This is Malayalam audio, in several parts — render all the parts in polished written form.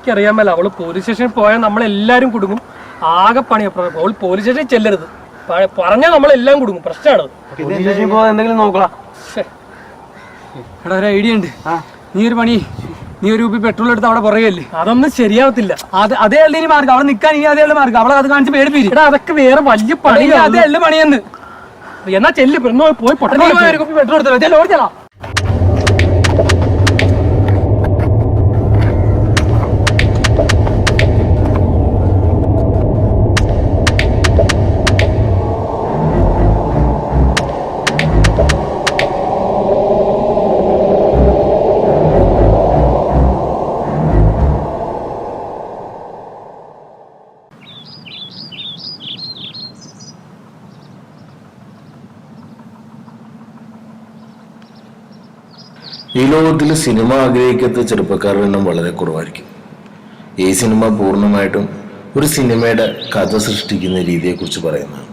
എനിക്കറിയാമല്ലോ, അവള് പോലീസ് സ്റ്റേഷനിൽ പോയാൽ നമ്മളെല്ലാരും കുടുങ്ങും. ആകെ പണിയാ. അവൾ പോലീസ് സ്റ്റേഷനിൽ ചെല്ലരുത്, പറഞ്ഞാൽ നമ്മളെല്ലാം കുടുങ്ങും. പ്രശ്നമാണ്. എന്തെങ്കിലും നോക്കണം. എടാ, ഒരു ഐഡിയ ഉണ്ട്. നീ ഒരു പണി, നീ ഒരു പെട്രോൾ എടുത്ത് അവിടെ പുറകെയല്ലേ? അതൊന്നും ശരിയാവത്തില്ല. അതേ അല്ല ഇനി മാർഗം. അവിടെ നിൽക്കാൻ ഇനി അതേ മാർഗം. അവളെ അത് കാണിച്ച് പേടിപ്പിരി. എടാ, അതൊക്കെ വേറെ വലിയ പണി. അതേ അല്ല പണിയെന്ന്. എന്നാ ചെല്ല്, പോയി പെട്രോൾ എടുത്തല്ലോ. ഓടിച്ചാ ഈ ലോകത്തിൽ സിനിമ ആഗ്രഹിക്കാത്ത ചെറുപ്പക്കാരുടെ എണ്ണം വളരെ കുറവായിരിക്കും. ഈ സിനിമ പൂർണ്ണമായിട്ടും ഒരു സിനിമയുടെ കഥ സൃഷ്ടിക്കുന്ന രീതിയെക്കുറിച്ച് പറയുന്നതാണ്.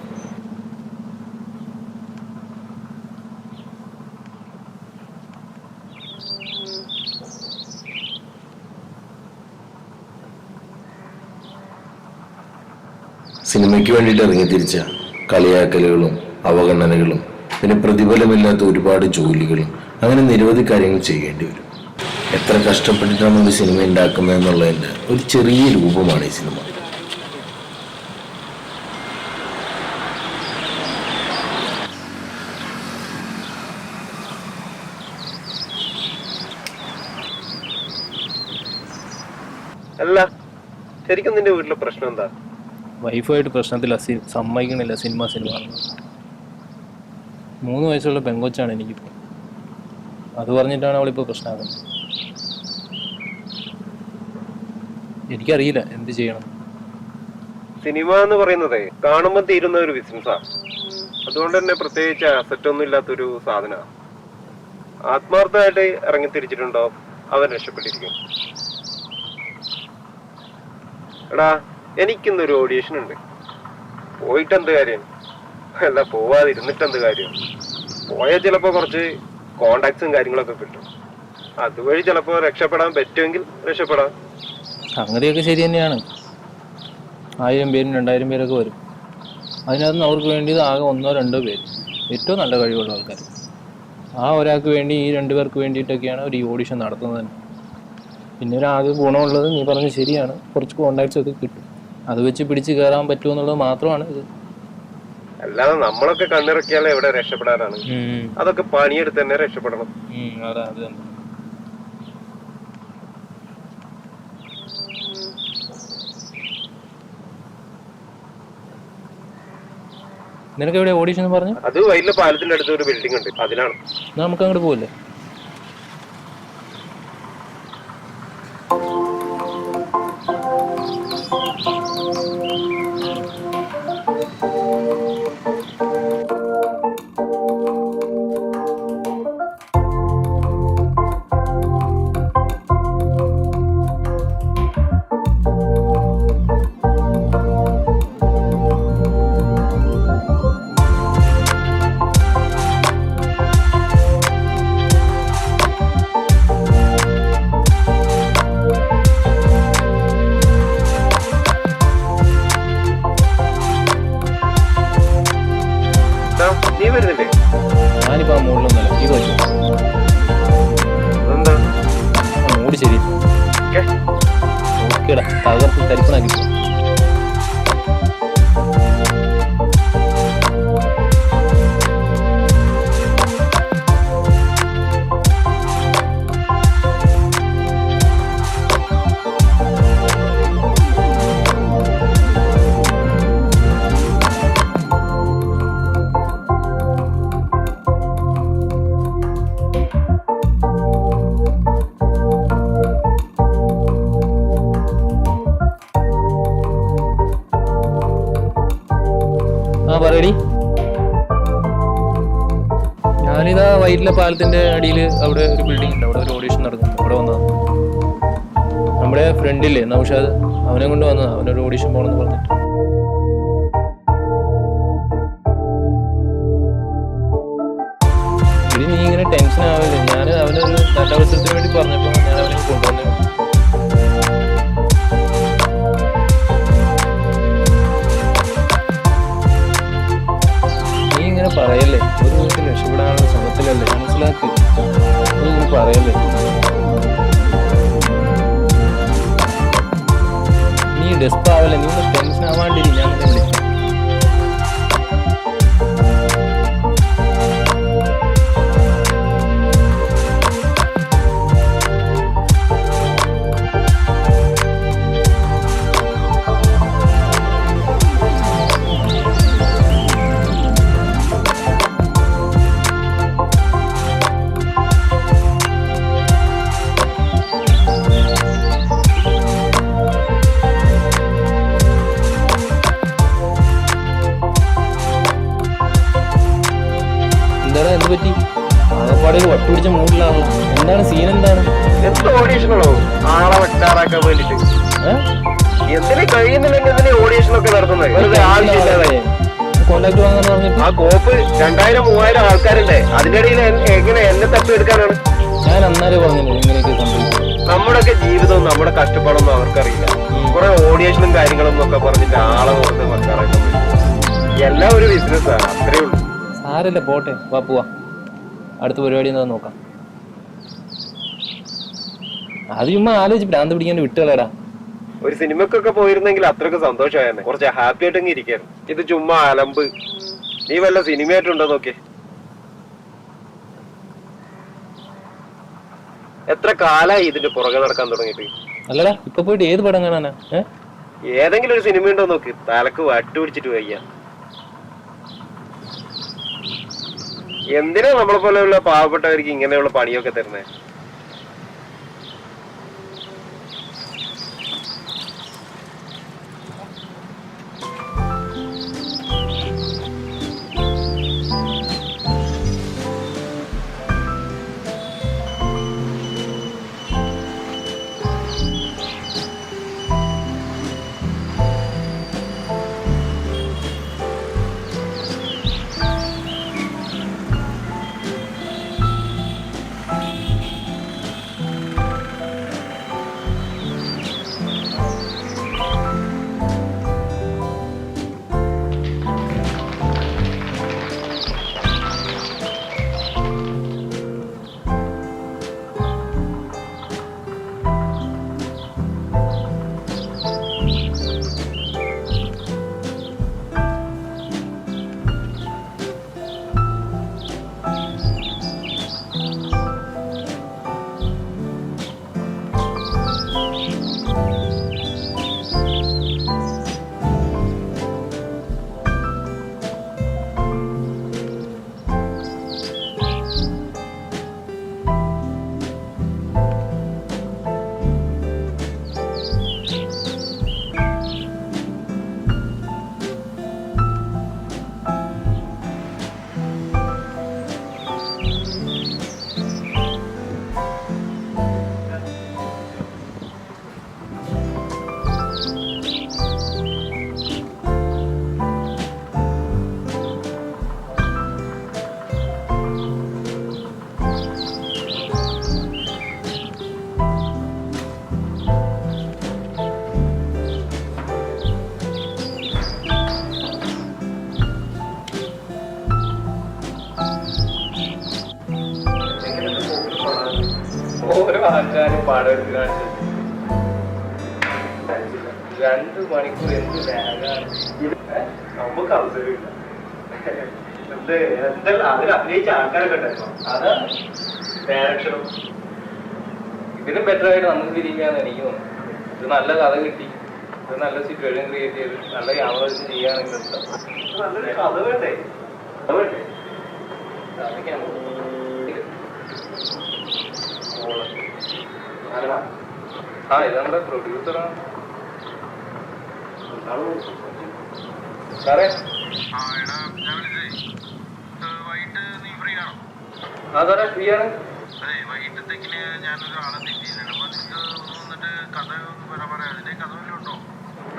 സിനിമയ്ക്ക് വേണ്ടിയിട്ട് ഇറങ്ങിത്തിരിച്ച കളിയാക്കലുകളും അവഗണനകളും പിന്നെ പ്രതിഫലമില്ലാത്ത ഒരുപാട് ജോലികളും അങ്ങനെ നിരവധി കാര്യങ്ങൾ ചെയ്യേണ്ടി വരും. എത്ര കഷ്ടപ്പെട്ടിട്ടാണ് ഒരു സിനിമ ഉണ്ടാക്കുന്നത് എന്നുള്ളതിൻ്റെ ഒരു ചെറിയ രൂപമാണ് ഈ സിനിമ. അല്ല, ശരിക്കും നിന്റെ വീട്ടിലെ പ്രശ്നം എന്താ? വൈഫായിട്ട് പ്രശ്നത്തില്ല, സമ്മതിക്കണില്ല. സിനിമ 3 വയസ്സുള്ള പെങ്കൊച്ചാണ് എനിക്കിപ്പോൾ. അത് പറഞ്ഞിട്ടാണ് അവളിപ്പോൾ പ്രശ്നമാകുന്നത്. എനിക്കറിയില്ല എന്ത് ചെയ്യണം. സിനിമ എന്ന് പറയുന്നത് കാണുമ്പോൾ തീരുന്ന ഒരു ബിസിനസ്സാണ്. അതുകൊണ്ട് തന്നെ പ്രത്യേകിച്ച് അസറ്റ് ഒന്നും ഇല്ലാത്തൊരു സാധനമാണ്. ആത്മാർത്ഥമായിട്ട് ഇറങ്ങി തിരിച്ചിട്ടുണ്ടോ അവൻ രക്ഷപ്പെട്ടിരിക്കും. എടാ, എനിക്കിന്നൊരു ഓഡിയേഷൻ ഉണ്ട്. പോയിട്ട് എന്ത് കാര്യം? അല്ല, പോവാതിരുന്നിട്ട് എന്ത് കാര്യം? പോയാൽ ചിലപ്പോൾ കുറച്ച് കോണ്ടാക്ട്സും കാര്യങ്ങളൊക്കെ കിട്ടും. അതുവഴി ചിലപ്പോൾ രക്ഷപ്പെടാൻ പറ്റുമെങ്കിൽ രക്ഷപ്പെടാം. സംഗതിയൊക്കെ ശരി തന്നെയാണ്. 1000 പേരും 2000 പേരൊക്കെ വരും. അതിനകത്ത് അവർക്ക് വേണ്ടിയത് ആകെ 1-2 പേര്, ഏറ്റവും നല്ല കഴിവുള്ള ആൾക്കാർ. ആ ഒരാൾക്ക് വേണ്ടി, ഈ 2 പേർക്ക് വേണ്ടിയിട്ടൊക്കെയാണ് ഒരു ഓഡിഷൻ നടത്തുന്നത് തന്നെ. പിന്നെ ഒരാകെ ഗുണമുള്ളത് നീ പറഞ്ഞത് ശരിയാണ്, കുറച്ച് കോണ്ടാക്ട്സ് ഒക്കെ കിട്ടും. അത് വെച്ച് പിടിച്ച് കയറാൻ പറ്റുമെന്നുള്ളത് മാത്രമാണ് ഇത്. അല്ലാതെ നമ്മളൊക്കെ കണ്ണിറക്കിയാലേ എവിടെ രക്ഷപ്പെടാനാണ്? അതൊക്കെ പണിയെടുത്ത് തന്നെ രക്ഷപ്പെടണം. അത് തന്നെ. നിനക്ക് എവിടെ ഓഡിഷൻ പറഞ്ഞു? അത് വൈകിട്ട് പാലത്തിന്റെ അടുത്ത് ഒരു ബിൽഡിംഗ് ഉണ്ട്, അതിലാണ്. നമുക്ക് അങ്ങോട്ട് പോകല്ലേ? ഞാനിപ്പോൾ ആ മൂഡിലൊന്നുമല്ല. ഇത് പറ്റും. അതെന്താ? മൂഡ് ശരി. ഓക്കേടാ, തകർത്ത് തരിപ്പണാക്കി. ആ പറയടി. ഞാനിതാ വൈറ്റിലെ പാലത്തിന്റെ അടിയിൽ അവിടെ ഒരു ബിൽഡിംഗ് ഉണ്ട്, അവിടെ ഒരു ഓഡീഷൻ നടക്കുന്നുണ്ട്. അവിടെ വന്നതാണ്. നമ്മുടെ ഫ്രണ്ടില്ലേ നൗഷാദ്, അവനെ കൊണ്ട് വന്നതാ. അവനൊരു ഓഡീഷൻ പോകണമെന്ന് പറഞ്ഞിട്ട്. ഇനി നീ ഇങ്ങനെ ടെൻഷൻ ആവില്ല. ഞാൻ അവനൊരു നല്ല അവസരത്തിന് വേണ്ടി പറഞ്ഞപ്പോൾ ഞാൻ അവനെ കൊണ്ടുവന്നേ. നീ ഇങ്ങനെ പറയല്ലേ, ഒരു വീട്ടിൽ രക്ഷപ്പെടാനുള്ള ശ്രമത്തിലല്ലേ, മനസ്സിലാക്കി. നീ ഇങ്ങനെ പറയല്ലേ. നീ ഡെസ്പ് ആവല്ലേ, നീ ഒന്ന് ടെൻഷൻ ആവാണ്ടിരി. ഞാൻ നിന്നെ വിളിക്കാം. എന്താടാ, എന്ത് പറ്റി? ആകപ്പാടെ ഒരു വട്ടുപിടിച്ച മൂഡിലാണല്ലോ. എന്താണ് സീൻ? എന്താണ്? എന്ത് ഓഡീഷനാണോ? ആളെ വെട്ടാറാക്കാൻ വേണ്ടിട്ട് എന്തിനു കഴിയുന്നില്ലെങ്കിൽ എന്തിനാ ഓഡീഷനൊക്കെ നടത്തുന്നത്? വെറുതെ ആവശ്യമില്ലാതെ. കോണ്ടാക്ട് വാങ്ങാന്ന് പറഞ്ഞിട്ട് ആ കോപ്പ് 2000-3000 ആൾക്കാരുണ്ട്. അതിനിടയിൽ എങ്ങനെ എന്നെ തപ്പിയെടുക്കാനാണ്? ഞാൻ അന്നേരം പറഞ്ഞില്ലേ ഇങ്ങനെയൊക്കെ സംഭവിക്കും. നമ്മുടെയൊക്കെ ജീവിതവും നമ്മുടെ കഷ്ടപ്പാടൊന്നും അവർക്കറിയില്ല. കുറെ ഓഡിയേഷനും കാര്യങ്ങളും ഒക്കെ പറഞ്ഞിട്ട് ആളെ ഓർത്ത് വെക്കാറാക്കാൻ പറ്റും. എല്ലാം ഒരു ബിസിനസ്സാണ്, അത്രേ ഉള്ളൂ. സാരല്ല, പോട്ടെ, വാ പോവാ. അടുത്ത പരിപാടി എന്താ നോക്കാം. അത് ചുമ്മാ ആലോചിച്ച് ഭ്രാന്ത് പിടിക്കാൻ വിട്ടുകളടാ. ഒരു സിനിമക്കൊക്കെ പോയിരുന്നെങ്കിൽ അത്രയ്ക്ക് സന്തോഷമായെന്നെ. കുറച്ച് ഹാപ്പി ആയിട്ടെങ്കിൽ ഇരിക്കായിരുന്നു. ഇത് ചുമ്മാ അലമ്പ്. നീ വല്ല സിനിമയായിട്ടുണ്ടോ നോക്കിയേ. എത്ര കാലായി ഇതിന്റെ പുറകെ നടക്കാൻ തുടങ്ങിയിട്ട്? അല്ലടാ, ഇപ്പൊ പോയിട്ട് ഏത് പടം കാണാനാ? ഏതെങ്കിലും ഒരു സിനിമ ഉണ്ടോ നോക്ക്. തലക്ക് വട്ടുപിടിച്ചിട്ട് വയ്യ. എന്തിനാ നമ്മളെ പോലെയുള്ള പാവപ്പെട്ടവർക്ക് ഇങ്ങനെയുള്ള പണിയൊക്കെ തരുന്നേ? വാങ്ങാനും പടം എടുത്ത് കാണിച്ചത് 2 മണിക്കൂർ എന്ത് ലാഗാണ്. നമുക്ക് അവസരമില്ല. എന്തെല്ലാം അതിൽ അഭിനയിച്ച ആൾക്കാരൊക്കെ ഉണ്ടായിരുന്നു. അതാണ് ഡയറക്ഷനും. ഇതിനും ബെറ്റർ ആയിട്ട് നമുക്ക് തിരിക്കാന്ന് എനിക്ക് തോന്നുന്നു. ഇത് നല്ല കഥ കിട്ടി, ഇത് നല്ല സിറ്റുവേഷൻ ക്രിയേറ്റ് ചെയ്ത് നല്ല ക്യാമറ വെച്ച് ചെയ്യുകയാണെങ്കിൽ നല്ലൊരു കഥ വേണ്ടേ? കഥ വേണ്ടേ? ആ ഇത് നമ്മുടെ പ്രൊഡ്യൂസറാണ് സാറേ. ആ സാറേ ഫ്രീ ആണ്.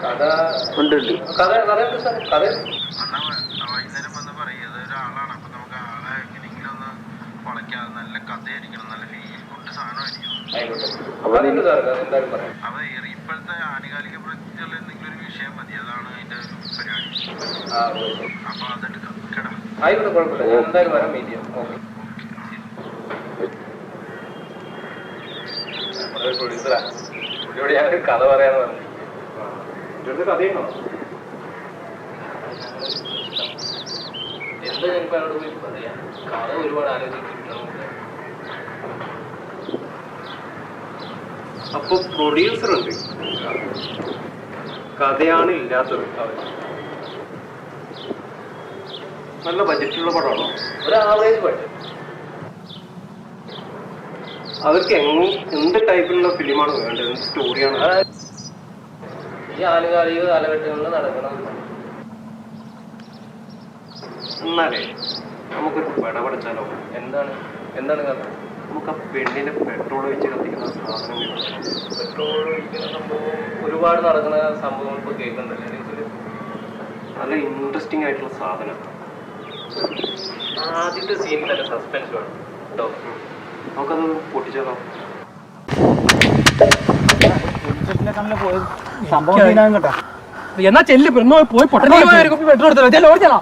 കഥ ഉണ്ട് കഥ കഥ ഉണ്ട് സാർ. കഥ ആയിക്കോട്ടെ സാർ എന്തായാലും പറയാം. ഇപ്പോഴത്തെ ആനുകാലിക പ്രത്യേകതയുള്ള എന്തെങ്കിലും ഒരു വിഷയം മതി, അതാണ് അതിന്റെ പരിപാടി. അപ്പൊ അതെടുക്കാം കേട്ടോ. ആയിക്കോട്ടെ കുഴപ്പമില്ല, ഞാൻ എന്തായാലും വരാം, മീറ്റ് ചെയ്യാം. ഓക്കെ. നമ്മുടെ ഒരു പ്രൊഡ്യൂസറാ, പുള്ളിയോട് ഞാനൊരു കഥ പറയാന്ന് പറഞ്ഞു. കഥയുണ്ടോ? എന്താ ഞാനിപ്പോ എന്നോട് പോയി പറയാം. കഥ ഒരുപാട് ആലോചിച്ചിട്ടുണ്ട്. അപ്പൊ പ്രൊഡ്യൂസർ ഉണ്ട്, കഥയാണ് ഇല്ലാത്തത്. നല്ല ബജറ്റുള്ള പടമാണോ? ഒരു ആവറേജ് ബഡ്ജറ്റ്. അവർക്ക് എന്ത് ടൈപ്പിലുള്ള ഫിലിമാണ് വേണ്ടത്? എന്ത് സ്റ്റോറിയാണ്? ഈ ആനുകാലിക കാലഘട്ടങ്ങളിൽ നടക്കണം. എന്നാലേ നമുക്കൊരു പടപടച്ചാലോ? എന്താണ് എന്താണ് കഥ? നമുക്ക് ആ പെണ്ണിനെ പെട്രോൾ ഒഴിച്ച് കത്തിക്കുന്ന സാധനം കിട്ടണം. പെട്രോൾ ഒഴിക്കുന്ന സംഭവം ഒരുപാട് നടക്കുന്ന സംഭവം ഇപ്പോൾ കേൾക്കുന്നുണ്ടല്ലേ? നല്ല ഇൻട്രസ്റ്റിംഗ് ആയിട്ടുള്ള സാധനം. ആദ്യത്തെ സീനിൽ തന്നെ സസ്പെൻസ് വേണം കേട്ടോ. നമുക്കത് പൊട്ടിച്ചാലോ? എന്നാ ചെല്ല് പെണ്ണോ പോയി പെട്രോൾ എടുത്തല്ലോ ഓടിച്ചാലോ.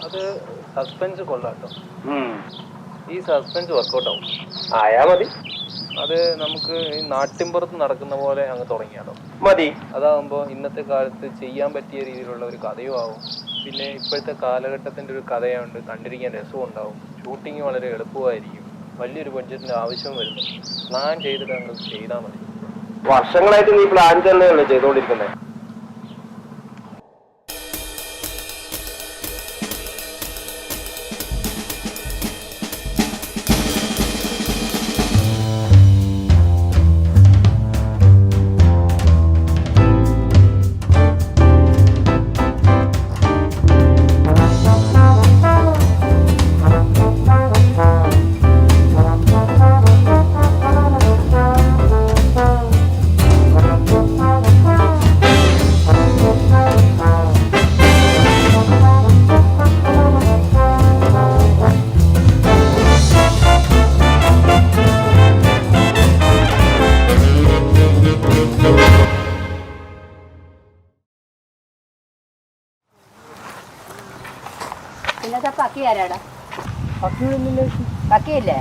അത് സസ്പെൻസ് കൊള്ളാട്ടോ. ഈ സസ്പെൻസ് വർക്കൗട്ട് ആവും. ആയാ മതി. അത് നമുക്ക് ഈ നാട്ടിൻപുറത്ത് നടക്കുന്ന പോലെ അങ്ങ് തുടങ്ങിയാലോ? മതി. അതാകുമ്പോൾ ഇന്നത്തെ കാലത്ത് ചെയ്യാൻ പറ്റിയ രീതിയിലുള്ള ഒരു കഥയും ആവും. പിന്നെ ഇപ്പോഴത്തെ കാലഘട്ടത്തിൻ്റെ ഒരു കഥയുണ്ട്, കണ്ടിരിക്കാൻ രസവും ഉണ്ടാവും. ഷൂട്ടിങ് വളരെ എളുപ്പമായിരിക്കും. വലിയൊരു ബഡ്ജറ്റിൻ്റെ ആവശ്യവും വരുന്നു. പ്ലാൻ ചെയ്തിട്ട് അങ്ങ് ചെയ്താൽ മതി. വർഷങ്ങളായിട്ട് നീ പ്ലാൻ തന്നെയല്ലേ ചെയ്തുകൊണ്ടിരിക്കുന്നത്? ഇന്നത്തെ പക്കി ആരാടാ? പക്കിയില്ലേ?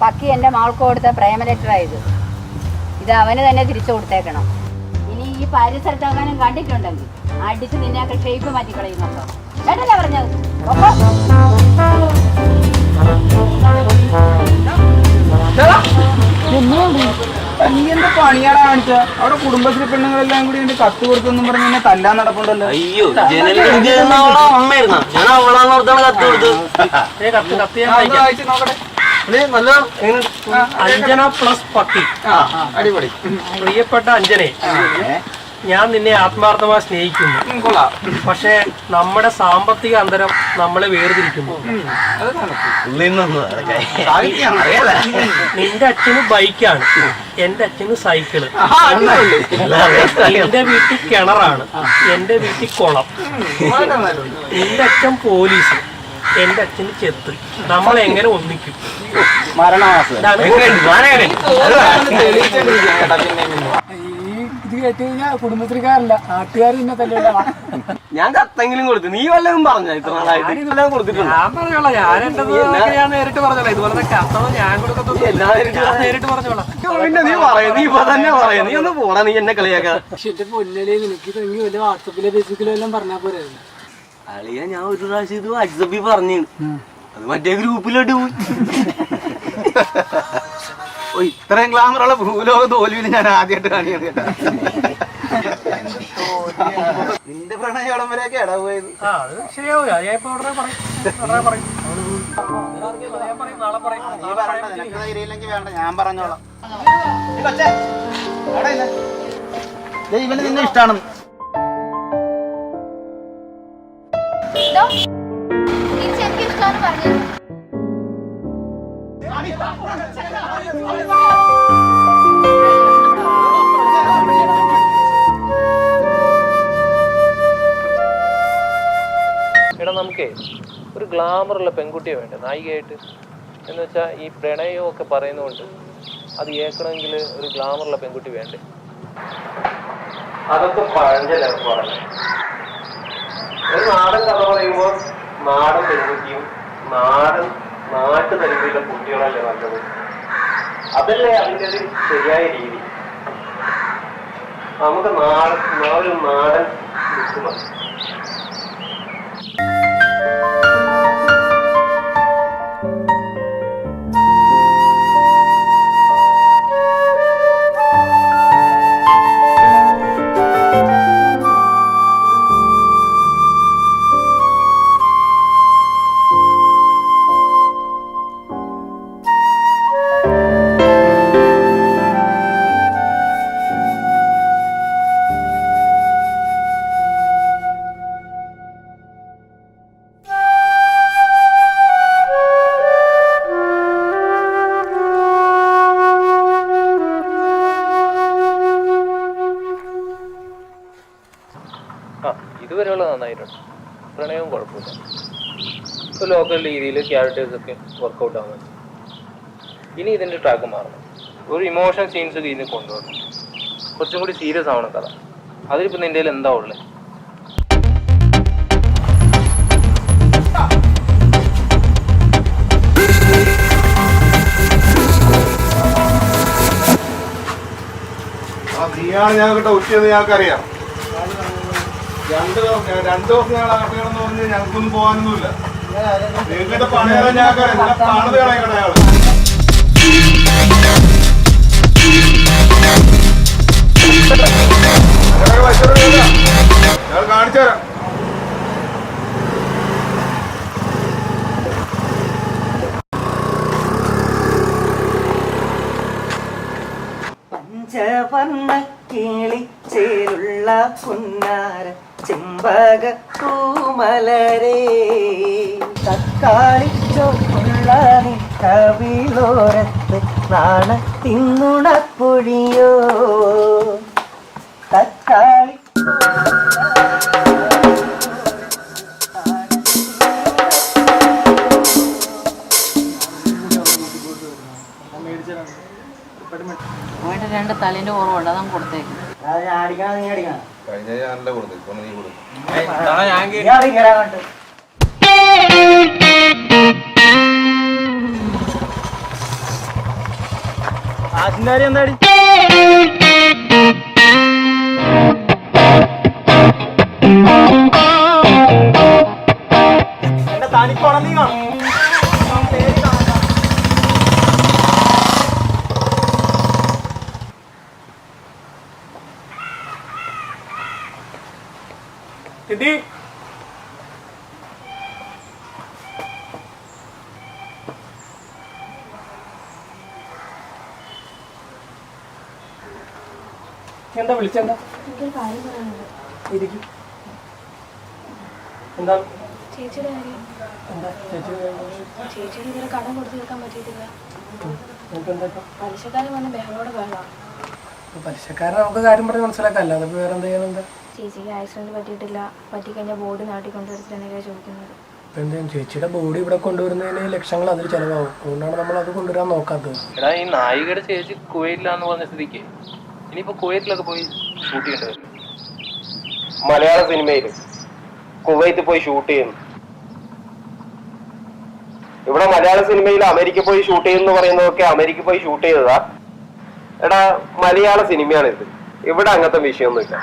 പക്കി എൻ്റെ മകൾക്ക് കൊടുത്ത പ്രേമ ലെറ്ററായത്. ഇത് അവന് തന്നെ തിരിച്ചു കൊടുത്തേക്കണം. ഇനി ഈ പരിസരത്തെങ്ങാനും കണ്ടിട്ടുണ്ടെങ്കിൽ അടിച്ച് നിന്നെയൊക്കെ ഷേപ്പ് മാറ്റി കളയുന്നുണ്ടോ? കേട്ടല്ലേ പറഞ്ഞത്? നീ എന്താ പണിയാടാ കാണിച്ച? അവിടെ കുടുംബശ്രീ പെണ്ണുങ്ങളെല്ലാം കൂടി എന്റെ കത്ത് കൊടുത്തെന്നും പറഞ്ഞ് എന്നെ തല്ലാൻ നടപ്പുണ്ടല്ലോ. അയ്യോ, അമ്മയായിരുന്ന ഞാൻ അവളാന്നോർത്താണ് കത്ത് കൊടുത്തത്. നോക്കട്ടെ. അഞ്ജന പ്ലസ് പട്ടി. അടിപൊളി. പ്രിയപ്പെട്ട അഞ്ജനെ, ഞാൻ നിന്നെ ആത്മാർത്ഥമായി സ്നേഹിക്കുന്നു. പക്ഷെ നമ്മുടെ സാമ്പത്തിക അന്തരം നമ്മളെ വേർതിരിക്കുന്നു. നിന്റെ അച്ഛന് ബൈക്കാണ്, എന്റെ അച്ഛന് സൈക്കിള്. നിന്റെ വീട്ടിൽ കിണറാണ്, എന്റെ വീട്ടിൽ കുളം. നിന്റെ അച്ഛൻ പോലീസ്, എന്റെ അച്ഛന് ചെത്ത്. നമ്മളെങ്ങനെ ഒന്നിക്കും? മരണവാസം. ഇത് കുടുംബശ്രീ കയറ്റി കഴിഞ്ഞാൽ കുടുംബശ്രീക്കാരല്ല നാട്ടുകാർ പിന്നെ തന്നെയല്ല. ഞാൻ കത്തെങ്കിലും കൊടുത്തു, നീ വല്ലതും പറഞ്ഞ ഇത്ര നാളായിട്ട് എല്ലാം കൊടുത്തിട്ടുണ്ട്. ഞാൻ പറഞ്ഞോളാം, ഞാൻ നേരിട്ട് പറഞ്ഞോളാം. ഇതുപോലെ കത്തണം ഞാൻ കൊടുക്കത്തൊന്നും നേരിട്ട് പറഞ്ഞോളാം. പിന്നെ നീ പറയും, നീ ഇപ്പൊ തന്നെ പറയും, നീ ഒന്ന് പോടാ, നീ എന്നെ കളിയാക്കാ. പക്ഷെ എന്റെ പൊന്നലേ നിനക്ക് തെങ്ങി വല്ല വാട്സപ്പിലോ ഫേസ്ബുക്കിലോ എല്ലാം പറഞ്ഞാൽ പോരായിരുന്നു. അളിയ ഞാൻ ഒരു പ്രാവശ്യം ഇത് വാട്സപ്പിൽ പറഞ്ഞു, അത് മറ്റേ ഗ്രൂപ്പിലോട്ട് പോയി. ഓ ഇത്രയും ഗ്ലാമറുള്ള ഭൂലോക തോൽവിയിൽ ഞാൻ ആദ്യമായിട്ട് കാണിയത് കേട്ടാ. നിന്റെ പ്രണയോളം വരെയൊക്കെ ഇടപോയത്. അത് ശരിയാവൂല. ഞാൻ ഇപ്പൊ ഉടനെ പറയും. നാളെ പറയും. വേണ്ട, ഞാൻ പറഞ്ഞോളാം. ഇവന് നിന്നെ ഇഷ്ടമാണെന്ന്. എനിക്ക് ഇഷ്ടമാണ് പറഞ്ഞത്. എടാ നമുക്കേ ഒരു ഗ്ലാമറുള്ള പെൺകുട്ടിയെ വേണ്ട നായികയായിട്ട്. എന്ന് വെച്ചാൽ ഈ പ്രണയവും ഒക്കെ പറയുന്നതുകൊണ്ട് അത് കേൾക്കണമെങ്കിൽ ഒരു ഗ്ലാമറുള്ള പെൺകുട്ടി വേണ്ടേ? അതൊക്കെ പഴഞ്ചലാണ് പറഞ്ഞത്. ഒരു നാടൻ കഥ പറയുമ്പോൾ നാടൻ പെൺകുട്ടിയും നാട്ടു തരികയിലെ കുട്ടികളല്ലേ നല്ലത്. അതല്ലേ അതിൻ്റെ ഒരു ശരിയായ രീതി. നമുക്ക് ഒരു നാടൻ ബുക്ക് മതി. ഇതുവരെയുള്ള നന്നായിട്ടുണ്ട്, പ്രണയവും കുഴപ്പമില്ല. ഇപ്പോൾ ലോക്കൽ രീതിയിൽ ക്യാരക്ടേഴ്സൊക്കെ വർക്കൗട്ട് ആവുന്നുണ്ട്. ഇനി ഇതിൻ്റെ ട്രാക്ക് മാറണം. ഒരു ഇമോഷൻ സീൻസ് ഒക്കെ ഇതിന് കൊണ്ടുവരണം. കുറച്ചും കൂടി സീരിയസ് ആവണം കഥ. അതിലിപ്പോൾ നിൻ്റെ കയ്യിൽ എന്താ ഉള്ളത്? നീയാണ് ഞങ്ങൾക്ക് ഉച്ചയെന്ന് ഞങ്ങൾക്കറിയാം. രണ്ട് ദിവസം ഞങ്ങൾ ആട്ടകളെന്ന് പറഞ്ഞ് ഞങ്ങൾക്കൊന്നും പോകാനൊന്നുമില്ല. നിങ്ങളുടെ പണിയാലും ഞങ്ങൾക്കറിയാം. പണിത് കളയണം അയാൾ. ഞങ്ങൾ കാണിച്ചു തരാം. പഞ്ചവർണ്ണ കിളി ചേരുള്ള പുന്നാര ചെമ്പക പൂമലരേ തക്കാളി ചോപ്പുള്ള കവിളോരത്ത് നാണത്തിന്നുണപ്പൊഴിയോ തക്കാളി പോയിട്ട് 2 തലേൻ്റെ കുറവുണ്ട്, അതങ്ങ് കൊടുത്തേക്കും. കഴിഞ്ഞ ഞാനല്ല കൊടുത്തു, ഇപ്പൊ നീ കൊടുക്കും. ആശുകാരി എന്താടി എന്റെ തനിക്കോണം നീ കാണും. എടി എന്താ വിളിച്ചെന്താ? ഇരിക്കും. എന്താ ചേച്ചിയുടെ കാര്യം, എന്താ ചേച്ചിയുടെ ഇതുവരെ കടം കൊടുത്തു തീർക്കാൻ പറ്റിയിട്ടില്ല. എന്താ പലിശക്കാരൻ വന്ന് ബഹളോടെ ബഹളാ. പലിശക്കാരൻ നമുക്ക് കാര്യം പറഞ്ഞ് മനസ്സിലാക്കാം. അല്ലാതെ വേറെ എന്താ ചെയ്യാനെന്താ? ചേച്ചിക്ക് ആക്സിഡന്റ് പറ്റിയിട്ടില്ല, പറ്റിക്കഴിഞ്ഞാൽ ബോഡി നാട്ടിൽ കൊണ്ടുവരുത്തിട്ടാണ് ചോദിക്കുന്നത്. ഇപ്പം എന്താ ചേച്ചിയുടെ ബോഡി ഇവിടെ കൊണ്ടുവരുന്നതിന് ലക്ഷങ്ങൾ അതിൽ ചിലവാകും. അതുകൊണ്ടാണ് നമ്മൾ അത് കൊണ്ടുവരാൻ നോക്കാത്തത്. എടാ ഈ നായികയുടെ ചേച്ചി കുവൈറ്റിലാന്ന് പറഞ്ഞ സ്ഥിതിക്ക് ഇനിയിപ്പോൾ കുവൈറ്റിലൊക്കെ പോയി ഷൂട്ട് ചെയ്യേണ്ടത്. മലയാള സിനിമയിൽ കുവൈത്തിൽ പോയി ഷൂട്ട് ചെയ്യുന്നു. ഇവിടെ മലയാള സിനിമയിൽ അമേരിക്ക പോയി ഷൂട്ട് ചെയ്യുന്നു പറയുന്നതൊക്കെ അമേരിക്ക പോയി ഷൂട്ട് ചെയ്തതാ. എടാ, മലയാള സിനിമയാണിത്. ഇവിടെ അങ്ങനത്തെ വിഷയമൊന്നുമില്ല.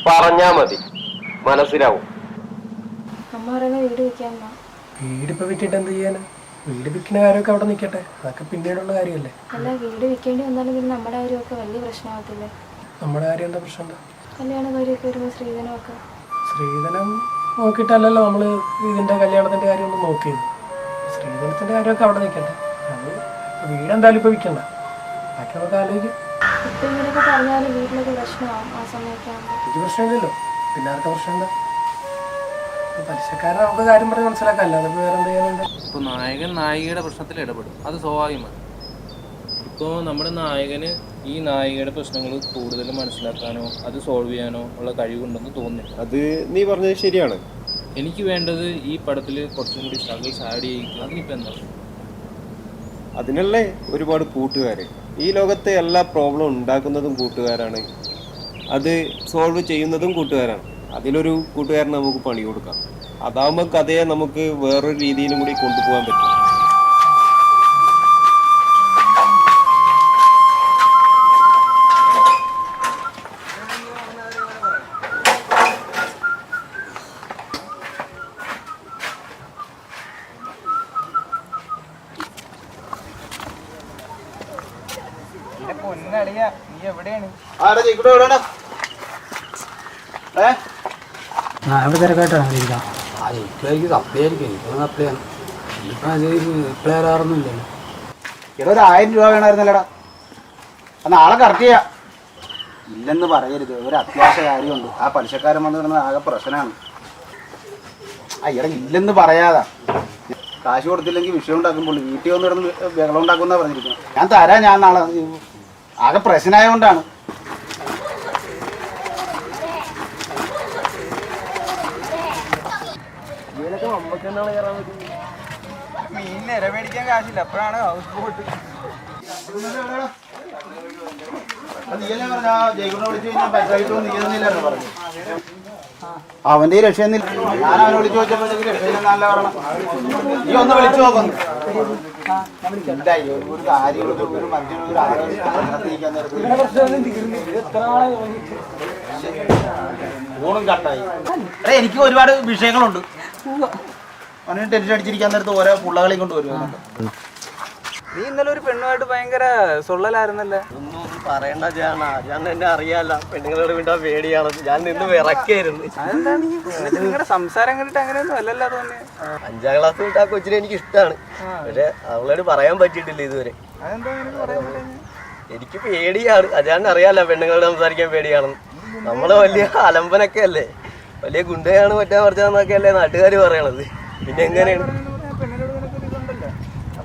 പറഞ്ഞാ മതി, മനസ്സിലാവും. അമ്മ പറയുന്ന വീട് വെക്കാൻ വീട് ഇപ്പൊ വിറ്റിട്ട് എന്ത് ചെയ്യാനാ? വീട് വിൽക്കുന്ന കാര്യമൊക്കെ അവിടെ നിൽക്കട്ടെ, അതൊക്കെ പിന്നീടുള്ള കാര്യമല്ലേ. അല്ല, വീട് വിൽക്കേണ്ടി വന്നാലും പിന്നെ നമ്മുടെ കാര്യമൊക്കെ വലിയ പ്രശ്നമാകത്തില്ലേ? നമ്മുടെ കാര്യം എന്താ പ്രശ്നം? എന്താ കല്യാണ കാര്യമൊക്കെ വരുമ്പോൾ സ്ത്രീധനമൊക്കെ സ്ത്രീധനം നോക്കിയിട്ടല്ലല്ലോ നമ്മൾ ഇതിന്റെ കല്യാണത്തിന്റെ കാര്യം ഒന്നും നോക്കിയത്. സ്ത്രീധനത്തിന്റെ കാര്യമൊക്കെ അവിടെ നിൽക്കട്ടെ. അത് വീടെന്തായാലും ഇപ്പൊ വിൽക്കണ്ട, ബാക്കി നമുക്ക് ആലോചിക്കും. ഇപ്പൊ ഇങ്ങനെയൊക്കെ പറഞ്ഞാലും വീട്ടിലൊക്കെ പ്രശ്നമാവും ആ സമയമൊക്കെ ആകുമ്പോൾ. എനിക്ക് പ്രശ്നമില്ലല്ലോ, പിന്നെ ആർക്കാ പ്രശ്നം എന്താ? പലിശക്കാരൻ നമുക്ക് കാര്യം പറഞ്ഞ് മനസ്സിലാക്കാം, അല്ലാതെ വേറെ എന്ത് ചെയ്യാനുണ്ട്? ഇപ്പോൾ നായകൻ നായികയുടെ പ്രശ്നത്തിൽ ഇടപെടും, അത് സ്വാഭാവികമാണ്. ഇപ്പോൾ നമ്മുടെ നായകന് ഈ നായികയുടെ പ്രശ്നങ്ങൾ കൂടുതൽ മനസ്സിലാക്കാനോ അത് സോൾവ് ചെയ്യാനോ ഉള്ള കഴിവുണ്ടെന്ന് തോന്നുന്നില്ല. അത് നീ പറഞ്ഞത് ശരിയാണ്. എനിക്ക് വേണ്ടത് ഈ പടത്തിൽ കുറച്ചും കൂടി സ്ട്രഗിൾസ് ആഡ് ചെയ്യിക്കുക. അതിനിപ്പോൾ എന്താ? അതിനുള്ള ഒരുപാട് കൂട്ടുകാർ. ഈ ലോകത്തെ എല്ലാ പ്രോബ്ലം ഉണ്ടാക്കുന്നതും കൂട്ടുകാരാണ്, അത് സോൾവ് ചെയ്യുന്നതും കൂട്ടുകാരാണ്. അതിലൊരു കൂട്ടുകാരന് നമുക്ക് പണി കൊടുക്കാം. അതാകുമ്പോൾ കഥയെ നമുക്ക് വേറൊരു രീതിയിലും കൂടി കൊണ്ടുപോകാൻ പറ്റും. പൊന്നളിയ, നീ എവിടെയാണ്? ഇവിടെ തിരക്കായിട്ടാണ് ഇരിക്കാം. എനിക്ക് സപ്ലൈ ആയിരിക്കും, എനിക്കൊന്നും സപ്ലൈ ആണ്. ഇപ്പം അത് റിപ്ലൈ വരാറൊന്നുമില്ലല്ലോ. ഇവിടെ ഒരു 1000 രൂപ വേണമായിരുന്നല്ലടാ. നാളെ കറക്റ്റ് ചെയ്യാം. ഇല്ലെന്ന് പറയരുത്, ഒരു അത്യാവശ്യ കാര്യമുണ്ട്. ആ പലിശക്കാരൻ വന്ന് കിടന്നത് ആകെ പ്രശ്നമാണ്. ഇവിടെ ഇല്ലെന്ന് പറയാതാ. കാശ് കൊടുത്തില്ലെങ്കിൽ വിഷയം ഉണ്ടാക്കുമ്പോൾ വീട്ടിൽ വന്ന് കിടന്ന് ബഹളം ഉണ്ടാക്കുമെന്നാ പറഞ്ഞിരിക്കുന്നത്. ഞാൻ തരാം, ഞാൻ നാളെ. ആകെ പ്രശ്നമായതുകൊണ്ടാണ്. മീനിന് ഇര മേടിക്കാൻ കാശില്ല, അപ്പോഴാണ് ഹൗസ് ബോട്ട്. അവന്റെ ഈ രക്ഷയൊന്നില്ല. ഞാൻ അവനെ വിളിച്ചു ചോദിച്ചപ്പോഴത്തേക്ക് രക്ഷയില്ലെന്നല്ല പറയണം. നീ ഒന്ന് വിളിച്ചു നോക്കുന്നു. ഒരു കാര്യം ഒരു മനുഷ്യനൊരു ആലോചിക്കാൻ ഫോണും കട്ടായി. എനിക്ക് ഒരുപാട് വിഷയങ്ങളുണ്ട്. അവന് ടെൻഷൻ അടിച്ചിരിക്കാൻ നേരത്ത് ഓരോ പുള്ളകളെയും കൊണ്ട് വരുവാണ്. നീ ഇന്നലെ ഒരു പെണ്ണുമായിട്ട് ഭയങ്കര സൊള്ളലായിരുന്നല്ലേ? ഒന്നും പറയണ്ട ചേണ, ഞാൻ എന്നെ അറിയാല്ല. പെണ്ണുങ്ങളോട് വീണ്ടാ പേടിയാണ്. ഞാൻ നിന്ന് വിറക്കായിരുന്നു. നിങ്ങളുടെ സംസാരം കണ്ടിട്ട് അങ്ങനെയൊന്നും അല്ലല്ലോ തോന്നിയ. 5ാം ക്ലാസ് വിട്ട് ആ കൊച്ചിനെ എനിക്ക് ഇഷ്ടമാണ്. പക്ഷെ അവളോട് പറയാൻ പറ്റിയിട്ടില്ല ഇതുവരെ. എനിക്ക് പേടിയാണ്. അജാൻ അറിയാല്ല പെണ്ണുങ്ങളോട് സംസാരിക്കാൻ പേടിയാണെന്ന്. നമ്മള് വലിയ അലമ്പനൊക്കെ അല്ലേ, വലിയ ഗുണ്ടയാണ് മറ്റാ മറിച്ചാന്നൊക്കെ അല്ലേ നാട്ടുകാർ പറയണത്. പിന്നെ എങ്ങനെയാണ്?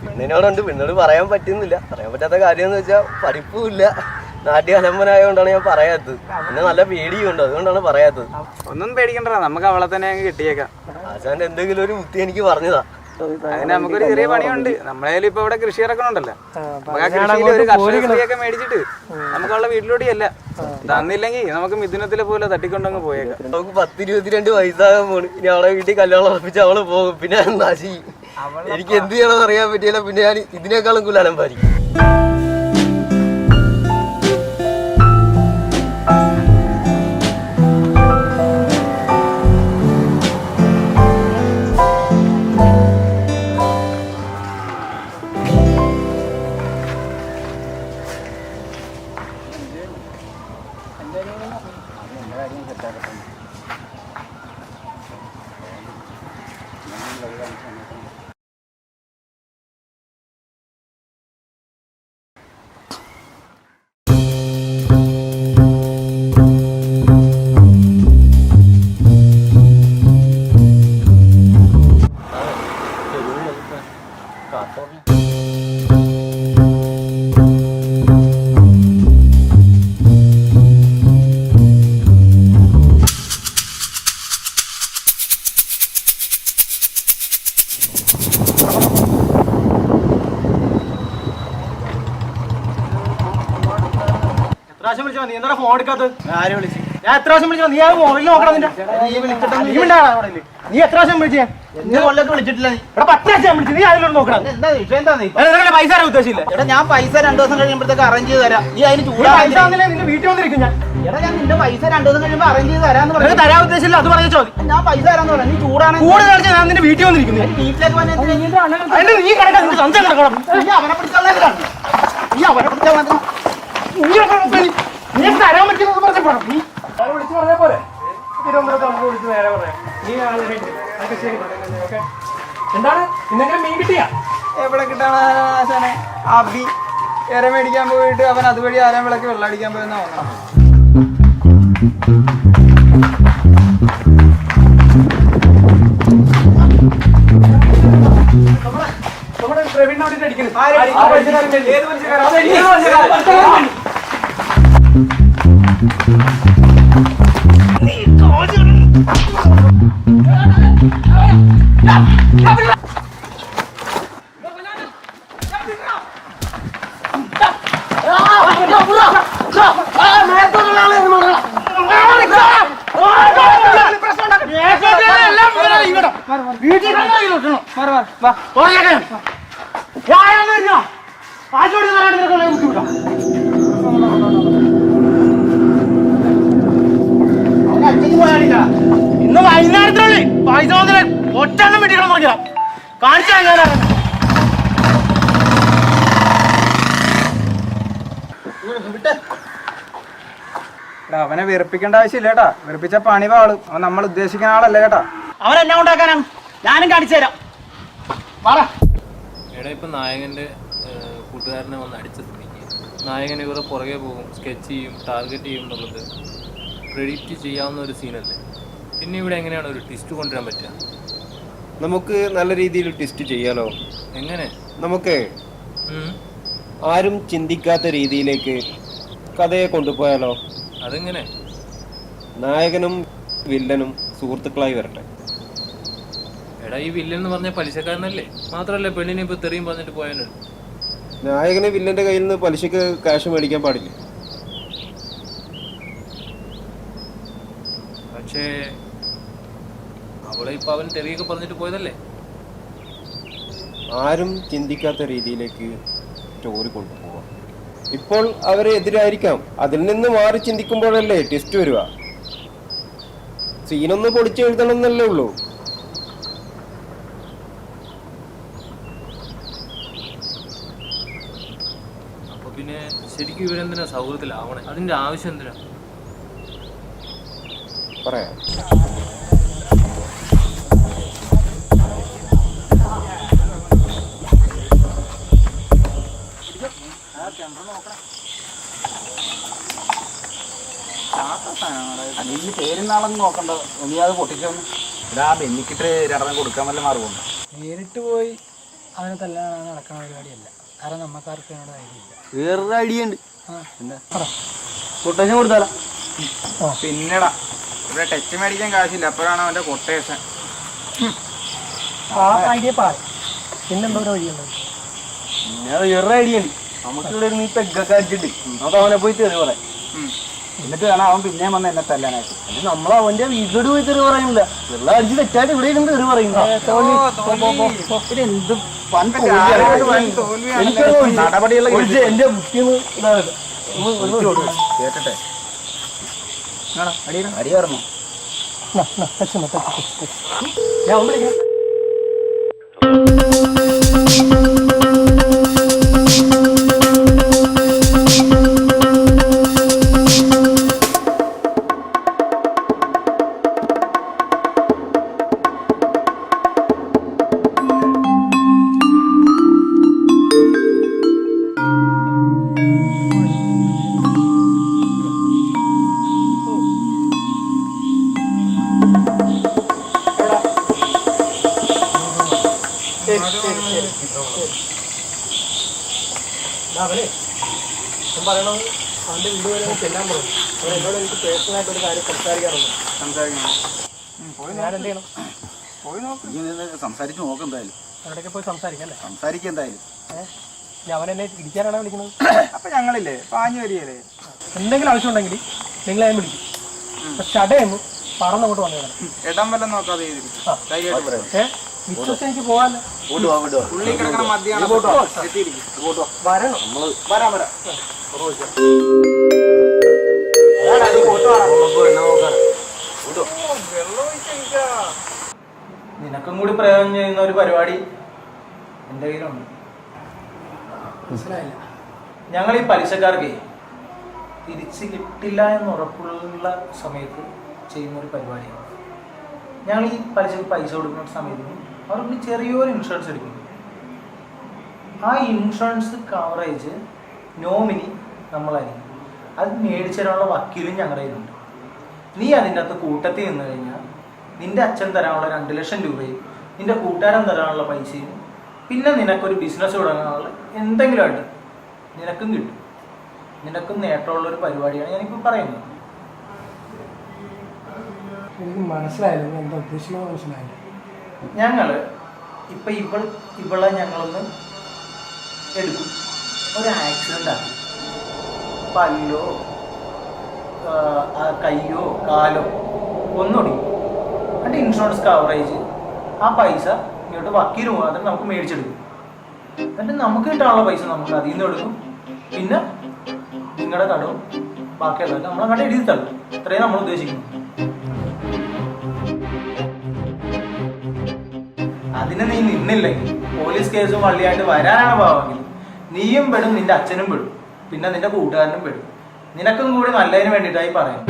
പെണ്ണിനോടുണ്ട്, പെണ്ണോട് പറയാൻ പറ്റുന്നില്ല. പറയാൻ പറ്റാത്ത കാര്യം എന്ന് വെച്ചാൽ പഠിപ്പുമില്ല, നാട്ടിൽ അലമ്പനായതുകൊണ്ടാണ് ഞാൻ പറയാത്തത്. പിന്നെ നല്ല പേടിയുണ്ട്, അതുകൊണ്ടാണ് പറയാത്തത്. ഒന്നും പേടിക്കണ്ട, നമുക്ക് അവളെ തന്നെ അങ്ങ് കിട്ടിയേക്കാം. ആശാന്റെ എന്തെങ്കിലും ഒരു ബുദ്ധി എനിക്ക് പറഞ്ഞതാ. അതിന് നമുക്കൊരു ചെറിയ പണിയുണ്ട്. നമ്മളേലും ഇപ്പൊ ഇവിടെ കൃഷി ഇറക്കണുണ്ടല്ലോ. നമുക്ക് ആ കൃഷിയിൽ ഒരു കർഷകയൊക്കെ മേടിച്ചിട്ട് നമുക്ക് അവളുടെ വീട്ടിലോട്ട് അല്ല തന്നില്ലെങ്കിൽ നമുക്ക് മിഥുനത്തിലെ പോലെ തട്ടിക്കൊണ്ടങ്ങ് പോയേക്കാം. നമുക്ക് 10-22 വയസ്സാകാൻ പോണ്. ഇനി അവളെ വീട്ടിൽ കല്യാണം ഉറപ്പിച്ച് അവള് പോകും. പിന്നെ നാശി എനിക്ക് എന്ത് ചെയ്യണമെന്ന് അറിയാൻ പറ്റിയില്ല. പിന്നെ ഞാൻ ഇതിനേക്കാളും കൂടുതൽ അലമ്പായിരിക്കും. നീ എന്താ ഫോൺ എടുക്കാത്തത്? ആര് വിളിച്ചു? ഞാൻ എത്ര പ്രാവശ്യം വിളിച്ചോ? നീ ആ മൊബൈലിൽ നോക്കണം. നിന്റെ നീ എത്ര പ്രാവശ്യം വിളിച്ചേ? വിളിച്ചിട്ടില്ല. ഇവിടെ 10 പ്രാവശ്യം വിളിച്ചു. നീ അതിലൊന്നും നോക്കണം. പൈസ തരാൻ ഉദ്ദേശിച്ചില്ല. എടാ ഞാൻ പൈസ 2 ദിവസം കഴിയുമ്പോഴത്തേക്ക് അറേഞ്ച് ചെയ്ത് തരാം. നീ അതിന് പൈസ തന്നില്ലേ നിന്റെ വീട്ടിൽ വന്നിരിക്കും ഞാൻ. എടാ ഞാൻ നിന്റെ പൈസ 2 ദിവസം കഴിയുമ്പോൾ അറേഞ്ച് ചെയ്ത് തരാന്ന് പറഞ്ഞു. തരാൻ ഉദ്ദേശിച്ചില്ല. അത് പറഞ്ഞ ചോദ്യം. ഞാൻ പൈസ തരാന്ന് പറഞ്ഞു. നീ ചൂടാണ്. കൂടുതൽ കളിച്ചാൽ ഞാൻ നിന്റെ വീട്ടിൽ വന്നിരിക്കുന്നു. വീട്ടിലേക്ക് വന്നിട്ട് അതിന് നീ കിടക്കാൻ നിന്റെ സംശയം കിടക്കണം. നീ അവനെ പിടിച്ചാൽ നീ അവനെ പിടിച്ചാൽ മാത്രം നീ തരാൻ പറ്റുന്നത് പറഞ്ഞപ്പോഴാണ് നീ വിളിച്ചു പറഞ്ഞ പോലെ തിരുവനന്തപുരത്ത് നമുക്ക് വിളിച്ച് നേരെ പറയാം. നീ അതൊക്കെ ശരി. ഓക്കെ. എന്താണ് ഇന്നെങ്കിലും മീൻ കിട്ടിയാ? എവിടെ കിട്ടാണ് ആശാനെ? അബി ഇര മേടിക്കാൻ പോയിട്ട് അവൻ അതുവഴി ആരാൻ വിളക്ക് വെള്ളം അടിക്കാൻ പോയെന്നാ തോന്നണം. നമ്മുടെ പ്രവീണിനെ വേണ്ടിട്ട് അടിക്കുന്നത്. ഇന്ന് വൈകുന്നേരത്തിനുള്ളിൽ പൈസ വന്നിട്ട് ഒറ്റൊന്നും വീട്ടിൽ നോക്കിയാ കാണിച്ചാ ഞാൻ. അവനെ വെറുപ്പിക്കേണ്ട ആവശ്യമില്ല കേട്ടാ. വെറുപ്പിച്ച പണി പാളും. അവൻ നമ്മൾ ഉദ്ദേശിക്കുന്ന ആളല്ല കേട്ടാ. അവൻ എന്നെ ഉണ്ടാക്കാനാണ്. ഞാനും കാണിച്ചു തരാം. എടാ ഇപ്പം നായകൻ്റെ കൂട്ടുകാരനെ വന്ന് അടിച്ച സ്ഥിതിക്ക് നായകൻ ഇവരെ പുറകെ പോകും, സ്കെച്ച് ചെയ്യും, ടാർഗറ്റ് ചെയ്യും എന്നുള്ളത് പ്രെഡിക്റ്റ് ചെയ്യാവുന്ന ഒരു സീനല്ലേ. പിന്നെ ഇവിടെ എങ്ങനെയാണ് ഒരു ട്വിസ്റ്റ് കൊണ്ടുവരാൻ പറ്റുക? നമുക്ക് നല്ല രീതിയിൽ ട്വിസ്റ്റ് ചെയ്യാലോ. എങ്ങനെ? നമുക്ക് ആരും ചിന്തിക്കാത്ത രീതിയിലേക്ക് കഥയെ കൊണ്ടുപോയാലോ? അതെങ്ങനെ? നായകനും വില്ലനും സുഹൃത്തുക്കളായി വരട്ടെ. എടാ ഈ വില്ലൻ എന്ന് പറഞ്ഞ പലിശക്കാരനല്ലേ? മാത്രമല്ല പെണ്ണിനെ ഇപ്പൊ തെറിയും പറഞ്ഞിട്ട് പോയാലും നായകന് വില്ലന്റെ കയ്യിൽ നിന്ന് പലിശക്ക് കാശ് മേടിക്കാൻ പാടില്ല. പക്ഷേ അവളെ ഇപ്പൊ അവൻ തെറിയൊക്കെ പറഞ്ഞിട്ട് പോയതല്ലേ. ആരും ചിന്തിക്കാത്ത രീതിയിലേക്ക് സ്റ്റോറി കൊണ്ടുപോവാം. ഇപ്പോൾ അവരെ എതിരായിരിക്കാം. അതിൽ നിന്ന് മാറി ചിന്തിക്കുമ്പോഴല്ലേ ട്വിസ്റ്റ് വരിക. സീനൊന്ന് പൊടിച്ച് എഴുതണം എന്നല്ലേ ഉള്ളൂ. അപ്പൊ പിന്നെ ശരിക്കും ഇവരെന്തിനാ സൗഹൃദത്തിലാവണേ? അതിന്റെ ആവശ്യം എന്തിനാ? പറയാം. നീ പേരുന്നാളൊന്നും നോക്കണ്ട. നീ അത് പൊട്ടിച്ചോന്ന് ഇതാ ബെന്നിക്കിട്ട് രണ്ടെണ്ണം കൊടുക്കാൻ വല്ല മാർഗമുണ്ട്. നേരിട്ട് പോയി അവനെ തല്ലാൻ നടക്കുന്ന പരിപാടിയല്ല. കാരണം നമ്മക്കാർക്ക് അതിനോട് ധൈര്യമില്ല. വേറൊരു ഐഡിയ ഉണ്ട്. കൊട്ടേഷൻ കൊടുത്താലോ? പിന്നെടാ ഇവിടെ ടച്ച് മേടിക്കാൻ കാശില്ല. അപ്പോഴാണ് അവന്റെ കൊട്ടേഷൻ. ആ ഐഡിയ പാൽ. പിന്നെന്തോ ഒരു വഴിയുണ്ട്. പിന്നെ വേറൊരു ഐഡിയ ഉണ്ട്. നമുക്കിവിടെ നീ പെഗ്ഗൊക്കെ അടിച്ചിട്ട് നമുക്ക് അവനെ പോയി തെറി പറയാം. എന്നിട്ട് വേണം അവൻ പിന്നെയും വന്ന് എന്നെ തല്ലാനായിട്ട്. നമ്മൾ അവന്റെ വീട്ടിലോട്ട് പോയി തെറി പറയുന്നില്ല. വെള്ളം അടിച്ച് തെറ്റായിട്ട് ഇവിടെ ഇരുന്ന് തെറി പറയുന്നു. എന്ത് വൻ നടപടിയുള്ള എന്റെ ബുദ്ധിന്ന് കേട്ടെ അടിയാർന്നു. ഞാൻ വിളിക്കാം. അവനെ ഞാൻ പറയണത് അവൻ്റെ വീട് വരെ ചെല്ലാൻ പറഞ്ഞു. അവൻ എന്നോട് എനിക്ക് പേഴ്സണലായിട്ട് ഒരു കാര്യം സംസാരിക്കാറുണ്ട്. ഞാൻ എന്ത് ചെയ്യണം? സംസാരിച്ച് നോക്ക്. എന്തായാലും അവിടെയൊക്കെ പോയി സംസാരിക്കാം അല്ലേ? സംസാരിക്കുക എന്തായാലും. അവൻ എന്നെ ഇടിക്കാനാണ് വിളിക്കുന്നത്. അപ്പൊ ഞങ്ങളില്ലേ പാഞ്ഞു വരികയല്ലേ? എന്തെങ്കിലും ആവശ്യം ഉണ്ടെങ്കിൽ നിങ്ങളെ ഞാൻ വിളിക്കും. ചടയെന്ന് പറന്നങ്ങോട്ട് വന്നു ഇടം വല്ല നോക്കാതെ വിശ്വസിച്ച് എനിക്ക് പോകാല്ലോ. ഉള്ളി കിടക്കണ മദ്യാണ് വരണം. നിനക്കും കൂടി പ്രയോജനം ചെയ്യുന്ന ഒരു പരിപാടി എൻ്റെ കയ്യിലുണ്ട്. മനസ്സിലായില്ല. ഞങ്ങൾ ഈ പലിശക്കാർക്ക് തിരിച്ച് കിട്ടില്ല എന്ന് ഉറപ്പുള്ള സമയത്ത് ചെയ്യുന്ന ഒരു പരിപാടിയാണ്. ഞങ്ങൾ ഈ പലിശക്ക് പൈസ കൊടുക്കുന്ന സമയത്ത് അവർക്ക് ചെറിയൊരു ഇൻഷുറൻസ് എടുക്കുന്നു. ആ ഇൻഷുറൻസ് കവറേജ് നോമിനി നമ്മളായിരിക്കും. അത് മേടിച്ചു തരാനുള്ള വക്കീലും ഞങ്ങളുടെ കയ്യിലുണ്ട്. നീ അതിൻ്റെ അകത്ത് കൂട്ടത്തിൽ നിന്ന് കഴിഞ്ഞാൽ നിന്റെ അച്ഛൻ തരാനുള്ള 2 ലക്ഷം രൂപയും നിന്റെ കൂട്ടുകാരൻ തരാനുള്ള പൈസയും പിന്നെ നിനക്കൊരു ബിസിനസ് തുടങ്ങാനുള്ള എന്തെങ്കിലുമായിട്ട് നിനക്കും കിട്ടും. നിനക്കും നേട്ടമുള്ളൊരു പരിപാടിയാണ് ഞാനിപ്പോൾ പറയുന്നത്. എനിക്ക് മനസ്സിലായില്ല, നീ എന്താ ഉദ്ദേശിക്കുന്നത് മനസ്സിലായില്ല. ഞങ്ങൾ ഇപ്പം ഇവളെ ഞങ്ങളൊന്ന് എടുക്കും. ഒരു ആക്സിഡൻ്റ് ആകും, പല്ലോ കയ്യോ കാലോ ഒന്നൊടിക്കും. എന്നിട്ട് ഇൻഷുറൻസ് കവറേജ് ആ പൈസ ഇങ്ങോട്ട് വക്കീൽ മുഖാന്തരം നമുക്ക് മേടിച്ചെടുക്കും. എന്നിട്ട് നമുക്ക് കിട്ടാനുള്ള പൈസ നമുക്ക് അതിൽ നിന്ന് എടുക്കും. പിന്നെ നിങ്ങളുടെ കടവും ബാക്കിയുള്ളതൊക്കെ നമ്മളങ്ങോട്ട് എഴുതി തള്ളും. ഇത്രയും നമ്മൾ ഉദ്ദേശിക്കുന്നു. അതിന് നീ നിന്നില്ലെങ്കിൽ പോലീസ് കേസും വള്ളിയായിട്ട് വരാനാണ് ഭാവമെങ്കിൽ നീയും പെടും, നിന്റെ അച്ഛനും പെടും, പിന്നെ നിന്റെ കൂട്ടുകാരനും പെടും. നിനക്കും കൂടി നല്ലതിന് വേണ്ടിയിട്ടായി പറയാം.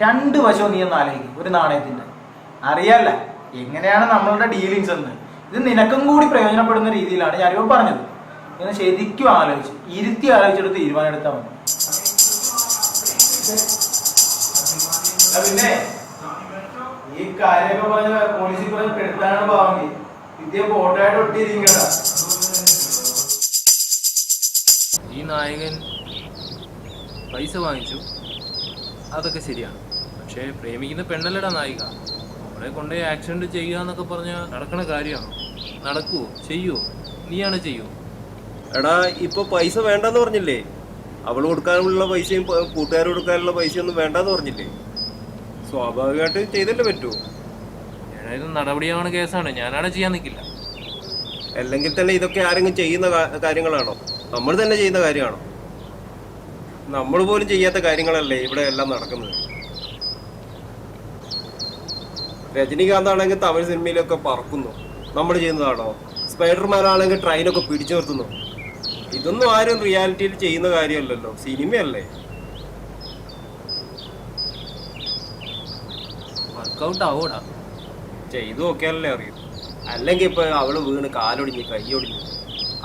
2 വശവും നീ ഒന്ന് ആലോചിക്കും ഒരു നാണയത്തിന്റെ. അറിയാല്ല എങ്ങനെയാണ് നമ്മളുടെ ഡീലിങ്സ് എന്ന്. ഇത് നിനക്കും കൂടി പ്രയോജനപ്പെടുന്ന രീതിയിലാണ് ഞാനിപ്പോൾ പറഞ്ഞത്. ഇങ്ങനെ ശരിക്കും ആലോചിച്ച് ഇരുത്തി ആലോചിച്ചെടുത്ത് തീരുമാനം എടുത്താൽ മതി. പിന്നെ ഈ കാര്യമൊക്കെ പറഞ്ഞ പോലീസിൽ പറഞ്ഞ് പെടുത്താനാണ് ഭാവമെങ്കിൽ വിദ്യ ഫോട്ടോയായിട്ട് ഒട്ടിയിരിക്കണ്ട. ഈ നായകൻ പൈസ വാങ്ങിച്ചു, അതൊക്കെ ശരിയാണ്. പക്ഷേ പ്രേമിക്കുന്ന പെണ്ണല്ലടാ നായിക. അവളെ കൊണ്ടുപോയി ആക്സിഡന്റ് ചെയ്യുക എന്നൊക്കെ പറഞ്ഞാൽ നടക്കണ കാര്യമാണോ? നടക്കുവോ? ചെയ്യുവോ? നീയാണ് ചെയ്യുവോ? എടാ ഇപ്പൊ പൈസ വേണ്ടെന്ന് പറഞ്ഞില്ലേ? അവള് കൊടുക്കാനുള്ള പൈസയും കൂട്ടുകാർ കൊടുക്കാനുള്ള പൈസയൊന്നും വേണ്ടെന്ന് പറഞ്ഞില്ലേ? സ്വാഭാവികമായിട്ട് ചെയ്തല്ലേ പറ്റൂ. ഏതായാലും നടപടിയാവണ കേസാണ്, ഞാനാണ് ചെയ്യാൻ നിൽക്കില്ല. അല്ലെങ്കിൽ തന്നെ ഇതൊക്കെ ആരെങ്കിലും ചെയ്യുന്ന കാര്യങ്ങളാണോ? നമ്മൾ തന്നെ ചെയ്യുന്ന കാര്യമാണോ? നമ്മൾ പോലും ചെയ്യാത്ത കാര്യങ്ങളല്ലേ ഇവിടെ എല്ലാം നടക്കുന്നത്. രജനീകാന്ത് ആണെങ്കിൽ തമിഴ് സിനിമയിലൊക്കെ പറക്കുന്നു, നമ്മൾ ചെയ്യുന്നതാണോ? സ്പൈഡർമാൻ ആണെങ്കിൽ ട്രെയിനൊക്കെ പിടിച്ചു നിർത്തുന്നു. ഇതൊന്നും ആരും റിയാലിറ്റിയിൽ ചെയ്യുന്ന കാര്യമല്ലല്ലോ, സിനിമയല്ലേ. വർക്കൗട്ട് ആവൂടാ. ചെയ്തു നോക്കിയാലല്ലേ അറിയും. അല്ലെങ്കിൽ ഇപ്പൊ അവള് വീണ് കാലൊടിഞ്ഞ് കൈയൊടിഞ്ഞ്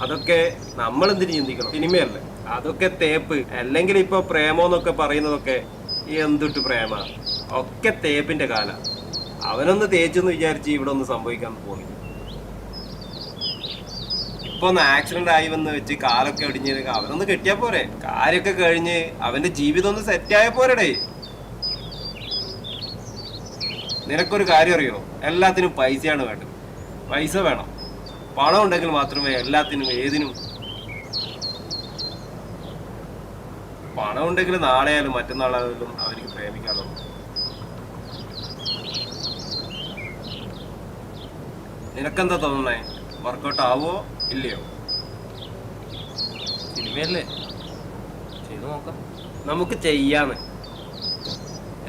അതൊക്കെ നമ്മളെന്തിനു ചിന്തിക്കണം? സിനിമയല്ലേ, അതൊക്കെ തേപ്പ്. അല്ലെങ്കിൽ ഇപ്പൊ പ്രേമോന്നൊക്കെ പറയുന്നതൊക്കെ എന്തിട്ട് പ്രേമ, ഒക്കെ തേപ്പിന്റെ കാല. അവനൊന്ന് തേച്ചെന്ന് വിചാരിച്ച് ഇവിടെ ഒന്ന് സംഭവിക്കാൻ പോയി. ഇപ്പൊ ഒന്ന് ആക്സിഡന്റ് ആയി വന്ന് വെച്ച് കാലൊക്കെ ഒടിഞ്ഞ് അവനൊന്ന് കെട്ടിയാ പോരെ? കാര്യമൊക്കെ കഴിഞ്ഞ് അവന്റെ ജീവിതം ഒന്ന് സെറ്റായ പോരടേ. നിനക്കൊരു കാര്യം അറിയോ? എല്ലാത്തിനും പൈസയാണ് വേണ്ടത്. പൈസ വേണം. പണം ഉണ്ടെങ്കിൽ മാത്രമേ എല്ലാത്തിനും ഏതിനും. പണം ഉണ്ടെങ്കിൽ നാളെ ആയാലും മറ്റന്നാളായാലും അവർക്ക് പ്രേമിക്കാറുള്ളൂ. നിനക്കെന്താ തോന്നണേ? വർക്കൗട്ട് ആവോ ഇല്ലയോ? സിനിമയല്ലേ, ചെയ്തു നോക്കാം. നമുക്ക് ചെയ്യാന്ന്.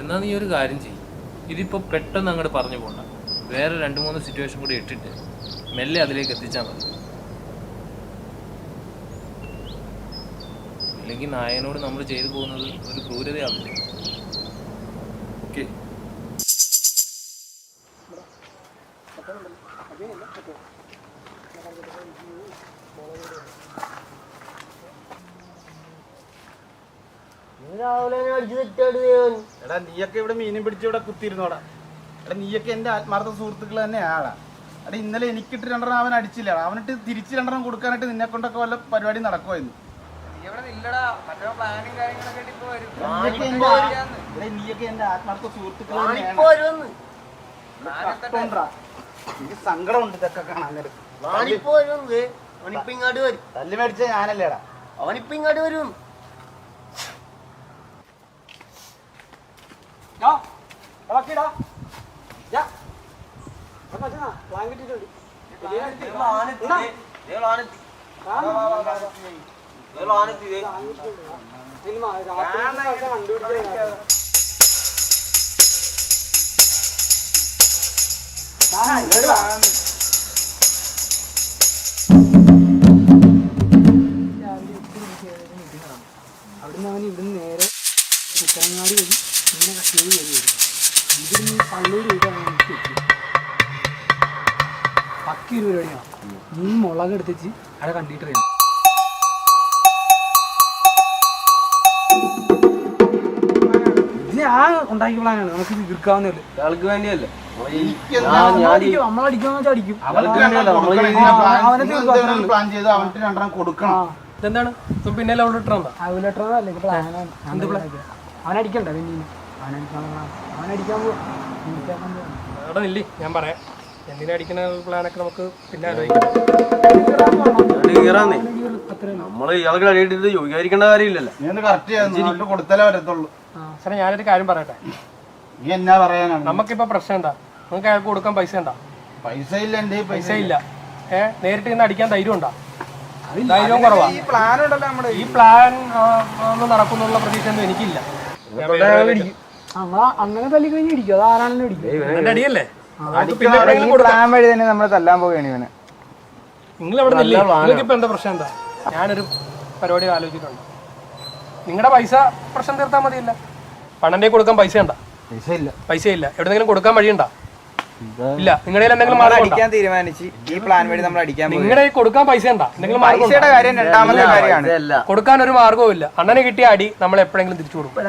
എന്നാ നീ ഒരു കാര്യം ചെയ്യും, ഇതിപ്പോ പെട്ടെന്ന് അങ്ങോട്ട് പറഞ്ഞു പോണ്ട. വേറെ 2-3 സിറ്റുവേഷൻ കൂടി ഇട്ടിട്ട് മെല്ലെ അതിലേക്ക് എത്തിച്ചാൽ മതി. ഇല്ലെങ്കിൽ നായകനോട് നമ്മൾ ചെയ്തു പോകുന്നത് ഒരു ക്രൂരതയാവില്ലേ? ഓക്കെ. എടാ നീയൊക്കെ ഇവിടെ മീനും പിടിച്ച് ഇവിടെ കുത്തിയിരുന്നോടാ. എടാ നീയൊക്കെ എന്റെ ആത്മാർത്ഥ സുഹൃത്തുക്കൾ തന്നെയാടാ. എടാ ഇന്നലെ എനിക്കിട്ട് 2 അവൻ അടിച്ചില്ല. അവനിട്ട് തിരിച്ച് 2 കൊടുക്കാനായിട്ട് നിന്നെ കൊണ്ടൊക്കെ വല്ല പരിപാടി നടക്കുമായിരുന്നു. നീയൊക്കെ എന്റെ ആത്മാർത്ഥ സുഹൃത്തുക്കൾ തന്നെയാണ്. എനിക്ക് സങ്കടമുണ്ട് ഇതൊക്കെ കാണാൻ നേരം. തല്ലി മേടിച്ച ഞാനല്ലേടാ. അവനിപ്പോ ഇങ്ങോട്ട് വരും. അവിടുന്ന് അവൻ ഇവിടുന്ന് നേരെ ഉത്തരങ്ങാടി വഴി ഇങ്ങനെ കശ്മീരി വഴി വരും. ഇവിടുന്ന് കള്ളൂർ വഴി അവൻ എത്തി പക്കി ഒരു പരിപാടിയാണ്. നീ മുളക് എടുത്തിച്ച് അവിടെ കണ്ടിട്ട് വരും. ഇത് ഞാൻ ഉണ്ടാക്കിയ പ്ലാനാണ്. നമുക്ക് ഇത് തീർക്കാവുന്നല്ലേ. ആൾക്ക് വേണ്ടിയല്ലേ നമ്മളടിക്കാന്ന് വെച്ചാൽ അടിക്കും. പ്ലാൻ ചെയ്ത് അവൻക്ക് 2 എണ്ണം കൊടുക്കണം. ഇതെന്താണ് പിന്നെ ലവ് ലെറ്റർ എന്താ? അല്ലെങ്കിൽ പ്ലാനാണ്. അവനടിക്കണ്ട പിന്നെ അവനടിക്കാൻ പോകും. അവിടെ ഇല്ലേ ഞാൻ പറയാം. എന്തിനാ അടിക്കുന്ന പ്ലാനൊക്കെ നമുക്ക് പിന്നെ ആലോചിക്കാം. നമ്മള് ഇയാൾക്ക് അടിയിട്ടിട്ട് ചോദിക്കാതിരിക്കേണ്ട കാര്യമില്ലല്ലോ. നീ ഒന്ന് കറക്റ്റ് ചെയ്യാൻ കൊടുത്താലേ വരത്തുള്ളൂ. സാറേ ഞാനൊരു കാര്യം പറയട്ടെ. നീ എന്നാ പറയാനാണ്? നമുക്കിപ്പോ പ്രശ്നം എന്താ? നമുക്ക് അയാൾക്ക് കൊടുക്കാൻ പൈസ ഉണ്ടാ? പൈസ ഇല്ല. എന്റെ പൈസ ഇല്ല. നേരിട്ട് ഇന്ന് അടിക്കാൻ ധൈര്യം ഉണ്ടാ? ധൈര്യവും കുറവാ. ഈ പ്ലാൻ ഒന്നും നടക്കുന്നുള്ള പ്രതീക്ഷ ഒന്നും എനിക്കില്ല. അങ്ങനെ തല്ലി കഴിഞ്ഞ് ഇടിക്കും. അത് ആരാണെങ്കിലും ഇടിക്കും. എന്റെ അടിയല്ലേ പ്ലാൻ വഴി തന്നെ നമ്മളെ തല്ലാൻ പോവുകയാണ് ഇവനെ. നിങ്ങൾ എവിടെ നിന്നില്ലേ? നിങ്ങൾക്കിപ്പോ എന്താ പ്രശ്നം എന്താ? ഞാനൊരു പരിപാടി ആലോചിച്ചിട്ടുണ്ട്. നിങ്ങളുടെ പൈസ പ്രശ്നം തീർത്താൽ മതിയല്ല. പണന്റെ കൊടുക്കാൻ പൈസ ഉണ്ടാ? പൈസ ഇല്ല. എവിടെന്നെങ്കിലും കൊടുക്കാൻ വഴിയുണ്ടാ? ഇല്ല. നിങ്ങളുടെ എന്തെങ്കിലും മാർഗം തീരുമാനിച്ച് ഈ പ്ലാൻ വഴി നമ്മൾ അടിക്കാൻ നിങ്ങളുടെ കൊടുക്കാൻ പൈസ ഉണ്ടാ? എന്തെങ്കിലും മാർഗം? രണ്ടാമത്തെ കാര്യമാണ്. കൊടുക്കാൻ ഒരു മാർഗവും ഇല്ല. അണ്ണനെ കിട്ടിയ അടി നമ്മൾ എപ്പോഴെങ്കിലും തിരിച്ചു കൊടുക്കും.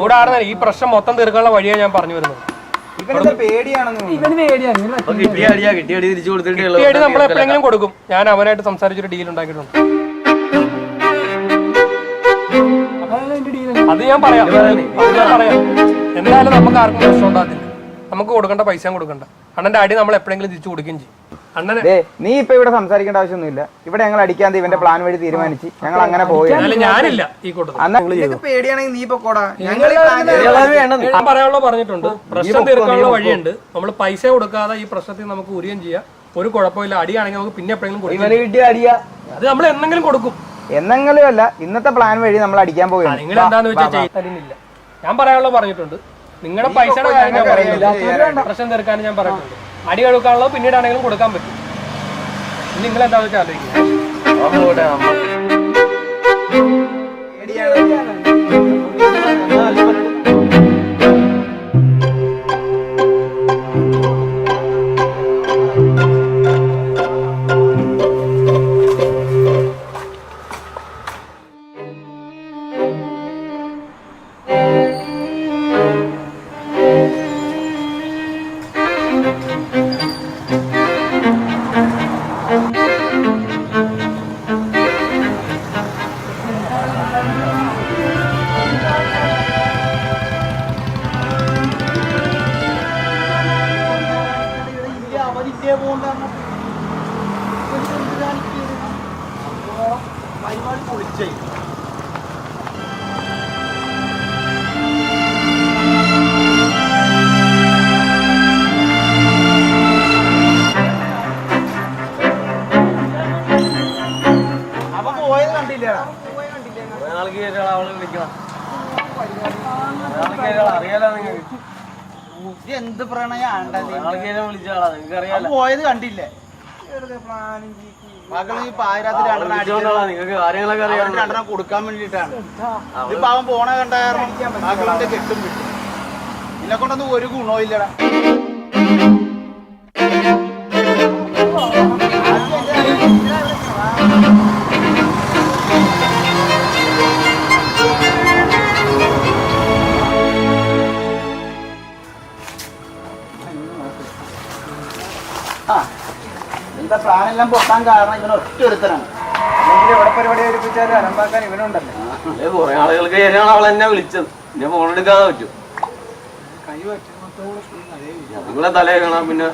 ചൂടാറുന്ന ഈ പ്രശ്നം മൊത്തം തീർക്കാനുള്ള വഴിയാണ് ഞാൻ പറഞ്ഞു വരുന്നത്. കിട്ടിയ അടി തിരിച്ചു കൊടുത്തിട്ട് നമ്മൾ എപ്പോഴെങ്കിലും കൊടുക്കും. ഞാൻ അവനായിട്ട് സംസാരിച്ചൊരു ഡീൽ ഉണ്ടാക്കിയിട്ടുണ്ട്. അത് ഞാൻ പറയാം. എന്തായാലും നമുക്ക് ആർക്കും പ്രശ്നം ഉണ്ടാകത്തില്ല. നമുക്ക് കൊടുക്കേണ്ട പൈസ കൊടുക്കണ്ട. അണ്ണന്റെ അടി നമ്മൾ എപ്പോഴെങ്കിലും തിരിച്ചു കൊടുക്കുകയും ചെയ്യും. അണ്ണനെ നീ ഇപ്പൊ ഇവിടെ സംസാരിക്കേണ്ട ആവശ്യമൊന്നുമില്ല. ഇവിടെ ഞങ്ങൾ അടിക്കാൻ ഇവന്റെ പ്ലാൻ വഴി തീരുമാനിച്ച് ഞങ്ങൾ അങ്ങനെ പോയി. ഞാനില്ല ഈ കൂട്ടത്തിൽ. പേടിയാണെങ്കിൽ നീ പൊക്കോടാ. ഞാൻ പറയാനുള്ള പറഞ്ഞിട്ടുണ്ട്. പ്രശ്നം തീർക്കാനുള്ള വഴിയുണ്ട്. നമ്മൾ പൈസ കൊടുക്കാതെ ഈ പ്രശ്നത്തിൽ നമുക്ക് ഉരിയും ചെയ്യാം. ഒരു കുഴപ്പമില്ല. അടിയാണെങ്കിൽ നമുക്ക് പിന്നെ എപ്പോഴെങ്കിലും കൊടുക്കും. അത് നമ്മൾ എന്തെങ്കിലും കൊടുക്കും. എന്നെങ്കിലും അല്ല, ഇന്നത്തെ പ്ലാൻ വഴി നമ്മൾ അടിക്കാൻ പോവുകയാണ്. നിങ്ങൾ എന്താന്ന് വെച്ചാൽ ചെയ്യുന്നില്ല. ഞാൻ പറയാനുള്ള പറഞ്ഞിട്ടുണ്ട്. നിങ്ങളുടെ പൈസയുടെ കാര്യം ഞാൻ പറയുന്നില്ല. പ്രശ്നം തീർക്കാൻ ഞാൻ പറഞ്ഞിട്ടുണ്ട്. അടി കൊടുക്കാനുള്ളത് പിന്നീടാണെങ്കിലും കൊടുക്കാൻ പറ്റും. നിങ്ങൾ എന്താന്ന് വെച്ചാൽ ആലോചിക്കുക. അറിയാലോ നിങ്ങൾക്ക്. എന്ത് പ്രണയാണ് വിളിച്ചാളാ നിങ്ങൾക്ക് അറിയാലോ. പോയത് കണ്ടില്ലേ? മകള് ഈ പാതിരാത്രി നിങ്ങൾക്ക് കാര്യങ്ങളൊക്കെ അറിയാം. 2 എണ്ണം കൊടുക്കാൻ വേണ്ടിട്ടാണ്. ഇത് പാവം പോണ കണ്ട കാരണം മകളുടെ കെട്ടും വിട്ടു. ഇതിനെ കൊണ്ടൊന്നും ഒരു ഗുണവും ഇല്ലടാ. ഇന്നത്തെ പ്ലാനെല്ലാം പൊട്ടാൻ കാരണം ഇവനെ ഒറ്റ ഒരുത്തരാണ്. അല്ലെങ്കിൽ എവിടെ പരിപാടി ഏൽപ്പിച്ചാലും അലമ്പാക്കാൻ ഇവനുണ്ടല്ലോ. കുറെ ആളുകൾക്ക് അവൾ എന്നെ വിളിച്ചത്. എന്നെ ഫോൺ എടുക്കാതെ പറ്റും. നിങ്ങളെ തലേ കാണാം. പിന്നെ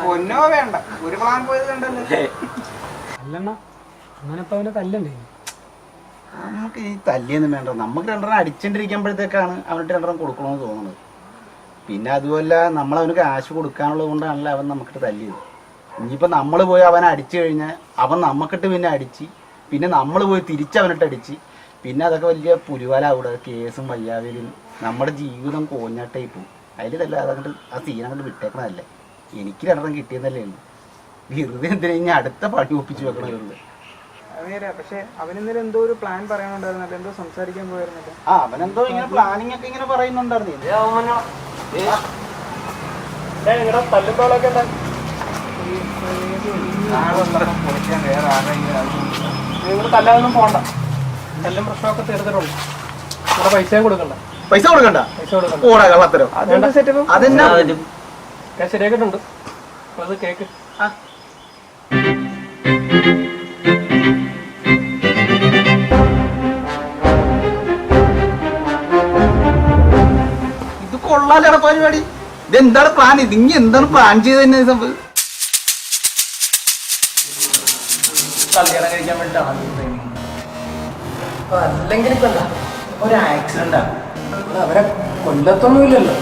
പൊന്നോ വേണ്ട, ഒരു പ്ലാൻ പോയത് കണ്ടല്ലേ. അല്ലണ്ണ അങ്ങനെ ഇപ്പൊ അവനെ തല്ലണ്ടേ? നമുക്ക് ഈ തല്ലിയൊന്നും വേണ്ട. നമുക്ക് രണ്ടെണ്ണം അടിച്ചോണ്ടിരിക്കുമ്പോഴത്തേക്കാണ് അവനിട്ട് രണ്ടെണ്ണം കൊടുക്കണമെന്ന് തോന്നുന്നത്. പിന്നെ അതുപോലെ നമ്മളവന് കാശ് കൊടുക്കാനുള്ളത് കൊണ്ടാണല്ലോ അവൻ നമുക്കിട്ട് തല്ലിയത്. ഇനിയിപ്പോൾ നമ്മൾ പോയി അവനെ അടിച്ചു കഴിഞ്ഞാൽ അവൻ നമുക്കിട്ട് പിന്നെ അടിച്ച്, പിന്നെ നമ്മൾ പോയി തിരിച്ചവനിട്ട് അടിച്ച്, പിന്നെ അതൊക്കെ വലിയ പുലിവാലാവിടെ. കേസും വയ്യാവേലും നമ്മുടെ ജീവിതം കോഞ്ഞാട്ടേ പോവും. അതിൽ തന്നെ അതങ്ങോട്ട് ആ സീനങ്ങോട്ട് വിട്ടേക്കണതല്ലേ. എനിക്ക് രണ്ടെണ്ണം കിട്ടിയെന്നല്ലേ ഉള്ളൂ. വെറുതെ എന്തിനാ ഇനി അടുത്ത പണി ഒപ്പിച്ച് വെക്കണ വെറുതെ. അതേരാ, പക്ഷെ അവനെന്തെങ്കിലും എന്തോ ഒരു പ്ലാൻ പറയാനുണ്ടായിരുന്നല്ലോ, എന്തോ സംസാരിക്കാൻ പോയിരുന്നല്ലോ. ആ അവനെന്തോ ഇങ്ങനെ പ്ലാനിങ് ഒക്കെ ഇങ്ങനെ പറയുന്നുണ്ടായിരുന്നു. നിങ്ങളുടെ തല്ലുമ്പോഴൊക്കെ നിങ്ങൾ തല്ലാതൊന്നും പോകണ്ട. തല്ലും പ്രശ്നമൊക്കെ തീർത്തിട്ടുണ്ട്. ഇവിടെ പൈസയും കൊടുക്കണ്ട. പൈസ കൊടുക്കണ്ട? പൈസ കൊടുക്കണ്ട. ഓടാ കള്ളത്തരം. അതെന്നാ ഞാൻ ശരിയാക്കിയിട്ടുണ്ട്. അത് കേക്ക്. ഇത് കൊള്ളാലട പരിപാടി. ഇതെന്താണ് പ്ലാൻ? ഇത് ഇനി എന്താണ് പ്ലാൻ ചെയ്ത് തന്നെ സംഭവം? കല്യാണം കഴിക്കാൻ വേണ്ടിയിട്ടാണ്. അല്ലെങ്കിൽ ഇപ്പൊ എന്താ, ഒരു ആക്സിഡന്റാ. അവരെ കൊല്ലത്തൊന്നുമില്ലല്ലോ.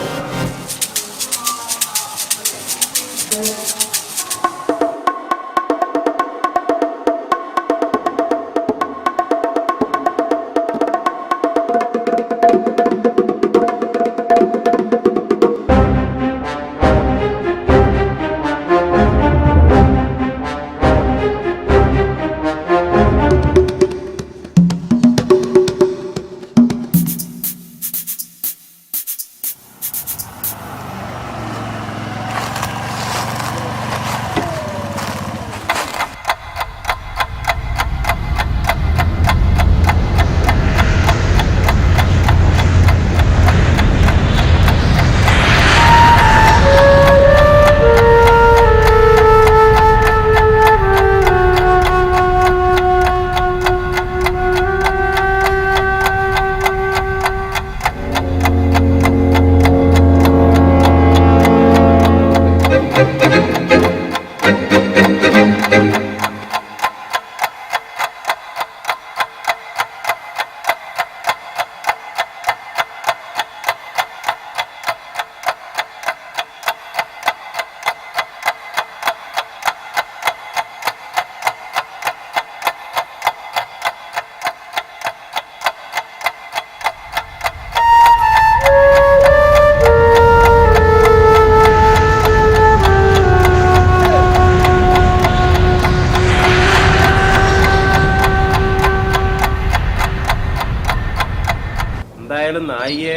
എന്തായാലും നായിയെ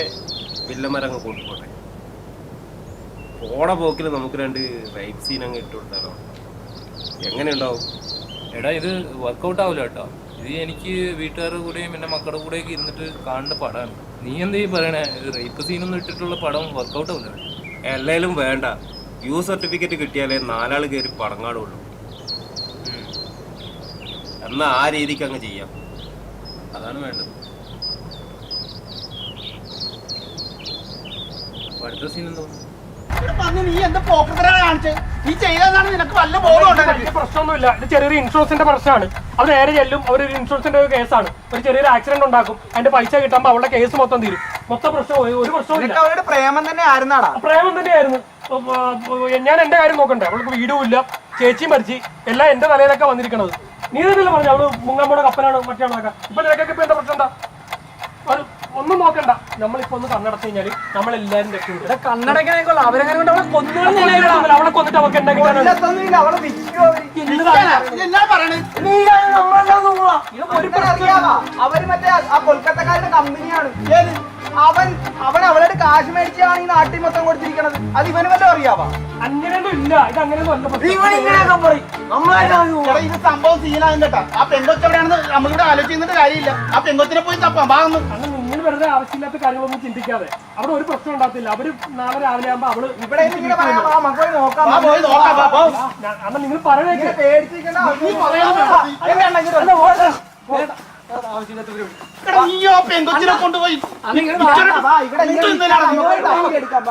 വില്ലന്മാരങ്ങ് കൂട്ടിപ്പോട്ടെ. പോണ പോക്കിൽ നമുക്ക് 2 റൈറ്റ് സീൻ അങ്ങ് ഇട്ട് കൊടുത്താലോ? എങ്ങനെ ഉണ്ടാവും? എടാ ഇത് വർക്കൗട്ട് ആവില്ല കേട്ടോ. ഇത് എനിക്ക് വീട്ടുകാരുടെ കൂടെയും എൻ്റെ മക്കളുടെ കൂടെയൊക്കെ ഇരുന്നിട്ട് കാണേണ്ട പടമാണ്. നീ എന്താ ഈ പറയണേ? റേപ്പ് സീനൊന്നും ഇട്ടിട്ടുള്ള പടം വർക്കൗട്ട് ആവില്ല. എല്ലാവരും വേണ്ട. യു സർട്ടിഫിക്കറ്റ് കിട്ടിയാലേ 4 ആൾ കയറി പടങ്ങാടുള്ളൂ. എന്നാൽ ആ രീതിക്ക് അങ്ങ് ചെയ്യാം. അതാണ് വേണ്ടത്. അടുത്ത സീൻ എന്തോ നീ എന്താ പോക്കത്തിലാണ് കാണിച്ചത്? നീ ചെയ്തതാണ് നിനക്ക് വല്ല ബോധം? പ്രശ്നമൊന്നുമില്ല. ഇത് ചെറിയൊരു ഇൻഷുറൻസിന്റെ പ്രശ്നമാണ്. അവർ നേരെ ചെല്ലും. അവരൊരു ഇൻഷുറൻസിന്റെ കേസാണ്. ഒരു ചെറിയൊരു ആക്സിഡന്റ് ഉണ്ടാക്കും. അതിന്റെ പൈസ കിട്ടുമ്പോൾ അവളുടെ കേസ് മൊത്തം തീരും. മൊത്തം പ്രശ്നം ഒരു പ്രശ്നവും. അവരുടെ പ്രേമം തന്നെ ആയിരുന്നാടാ? പ്രേമം തന്നെയായിരുന്നു. ഞാൻ എന്റെ കാര്യം നോക്കണ്ടേ? അവൾക്ക് വീടും ഇല്ല, ചേച്ചിയും മരിച്ച്, എല്ലാം എന്റെ തലയിലൊക്കെ വന്നിരിക്കണത്. നീ തന്നെയല്ലേ പറഞ്ഞു അവള് മുങ്ങാമ്പോടെ കപ്പലാണ് മറ്റാണൊക്കെ. ഇപ്പൊ നിനക്കൊക്കെ ഇപ്പൊ എന്താ പ്രശ്നം? എന്താ ഒന്നും നോക്കണ്ട. നമ്മളിപ്പോ ഒന്ന് കണ്ണടച്ചു കഴിഞ്ഞാല് നമ്മളെല്ലാരും രക്ഷപ്പെടും. കണ്ണടക്കാനേക്കുള്ള അവരെങ്ങനെ കൊണ്ട് അവളെ കൊന്നു. അവളെ കൊന്നിട്ട് അവർക്ക് അവര് മറ്റേ ആ കൊൽക്കത്തക്കാരുടെ കമ്പനിയാണ്. അവൻ അവളുടെ കാശ് മേടിച്ചാണ് ഈ നാട്ടിൽ മൊത്തം കൊടുത്തിരിക്കണത്. അത് ഇവന് വല്ലതും അറിയാവാ? അങ്ങനെയൊന്നും ഇല്ല. ഇത് അങ്ങനെയൊന്നും ഇത് സംഭവം സീനാകും കേട്ടാ. ആ പെങ്കൊച്ചെവിടെയാണെന്ന് നമ്മളിവിടെ ആലോചിച്ചിട്ട് കാര്യമില്ല. ആ പെങ്കൊച്ചിനെ പോയി തപ്പാം. ഭാഗം നിങ്ങൾ വെറുതെ ആവശ്യമില്ലാത്ത കാര്യങ്ങളൊന്നും ചിന്തിക്കാതെ. അവിടെ ഒരു പ്രശ്നം ഉണ്ടാകത്തില്ല. അവര് നാളെ രാവിലെ ആകുമ്പോ അവള് ഇവിടെ നോക്കാം. അന്ന് നിങ്ങൾ പറയണേ പേടിച്ചിരിക്കണ്ട. പെങ്കൊച്ചിനെ കൊണ്ടുപോയി എടുക്കാം.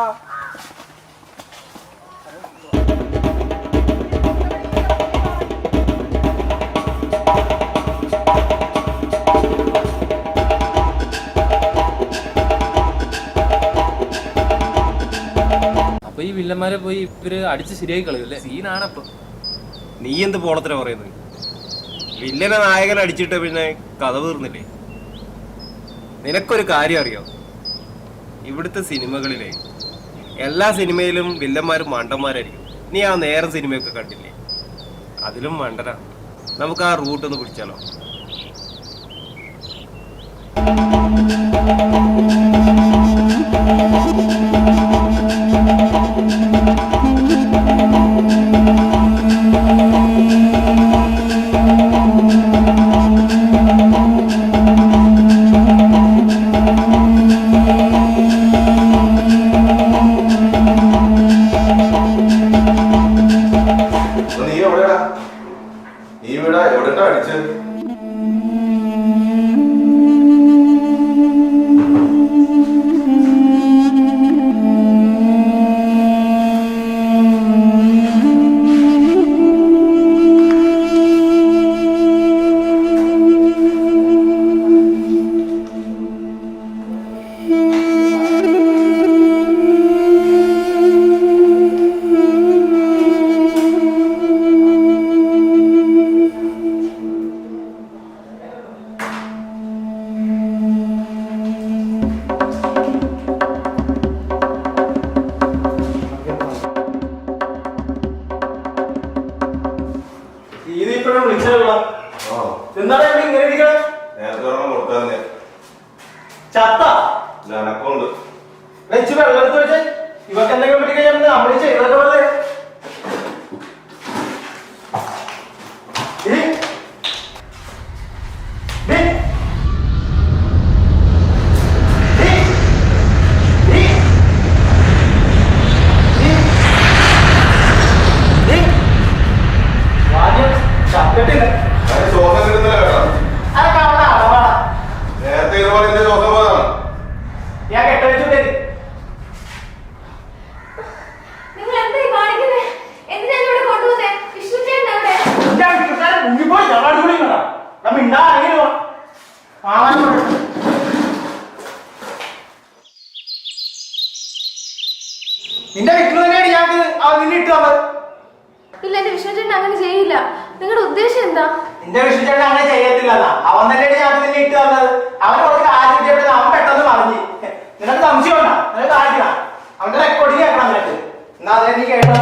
വില്ലന്മാരെ പോയി ഇവര് അടിച്ച് ശരിയായി കളയൂല്ലേ? സീനാണപ്പൊ. നീ എന്ത് പോളത്തിനാ പറയുന്നത്? വില്ലനെ നായകൻ അടിച്ചിട്ട് പിന്നെ കഥ തീർന്നില്ലേ? നിനക്കൊരു കാര്യം അറിയോ? ഇവിടുത്തെ സിനിമകളിലെ എല്ലാ സിനിമയിലും വില്ലന്മാരും മണ്ടന്മാരായിരിക്കും. നീ ആ നേരം സിനിമയൊക്കെ കണ്ടില്ലേ? അതിലും മണ്ടനാ. നമുക്ക് ആ റൂട്ട് ഒന്ന് പിടിച്ചാലോ? നിന്റെ വിഷ്ണു തന്നെയാണ് ഞങ്ങൾക്ക് നിന്നെ ഇട്ട് തന്നത്. ഇല്ല, എന്റെ വിഷ്ണു ചേട്ടൻ അങ്ങനെ ചെയ്യില്ല. നിങ്ങളുടെ ഉദ്ദേശം എന്താ? നിന്റെ വിഷ്ണു ചേട്ടൻ അങ്ങനെ ചെയ്യത്തില്ല. അവൻ തന്നെയാണ് ഞങ്ങൾക്ക് നിന്നെ ഇട്ട് തന്നത്. അവൻ കുറച്ച് കാര്യം കിട്ടിയപ്പോഴേ അവൻ പെട്ടെന്ന് പറഞ്ഞു. നിനക്ക് സംശയം ഉണ്ടോ? നിനക്ക് കാണിക്കണം. അവന്റെ റെക്കോർഡിങ് കേൾക്കണം നിനക്ക്. എന്നാ അതേ നീ കേട്ടോ.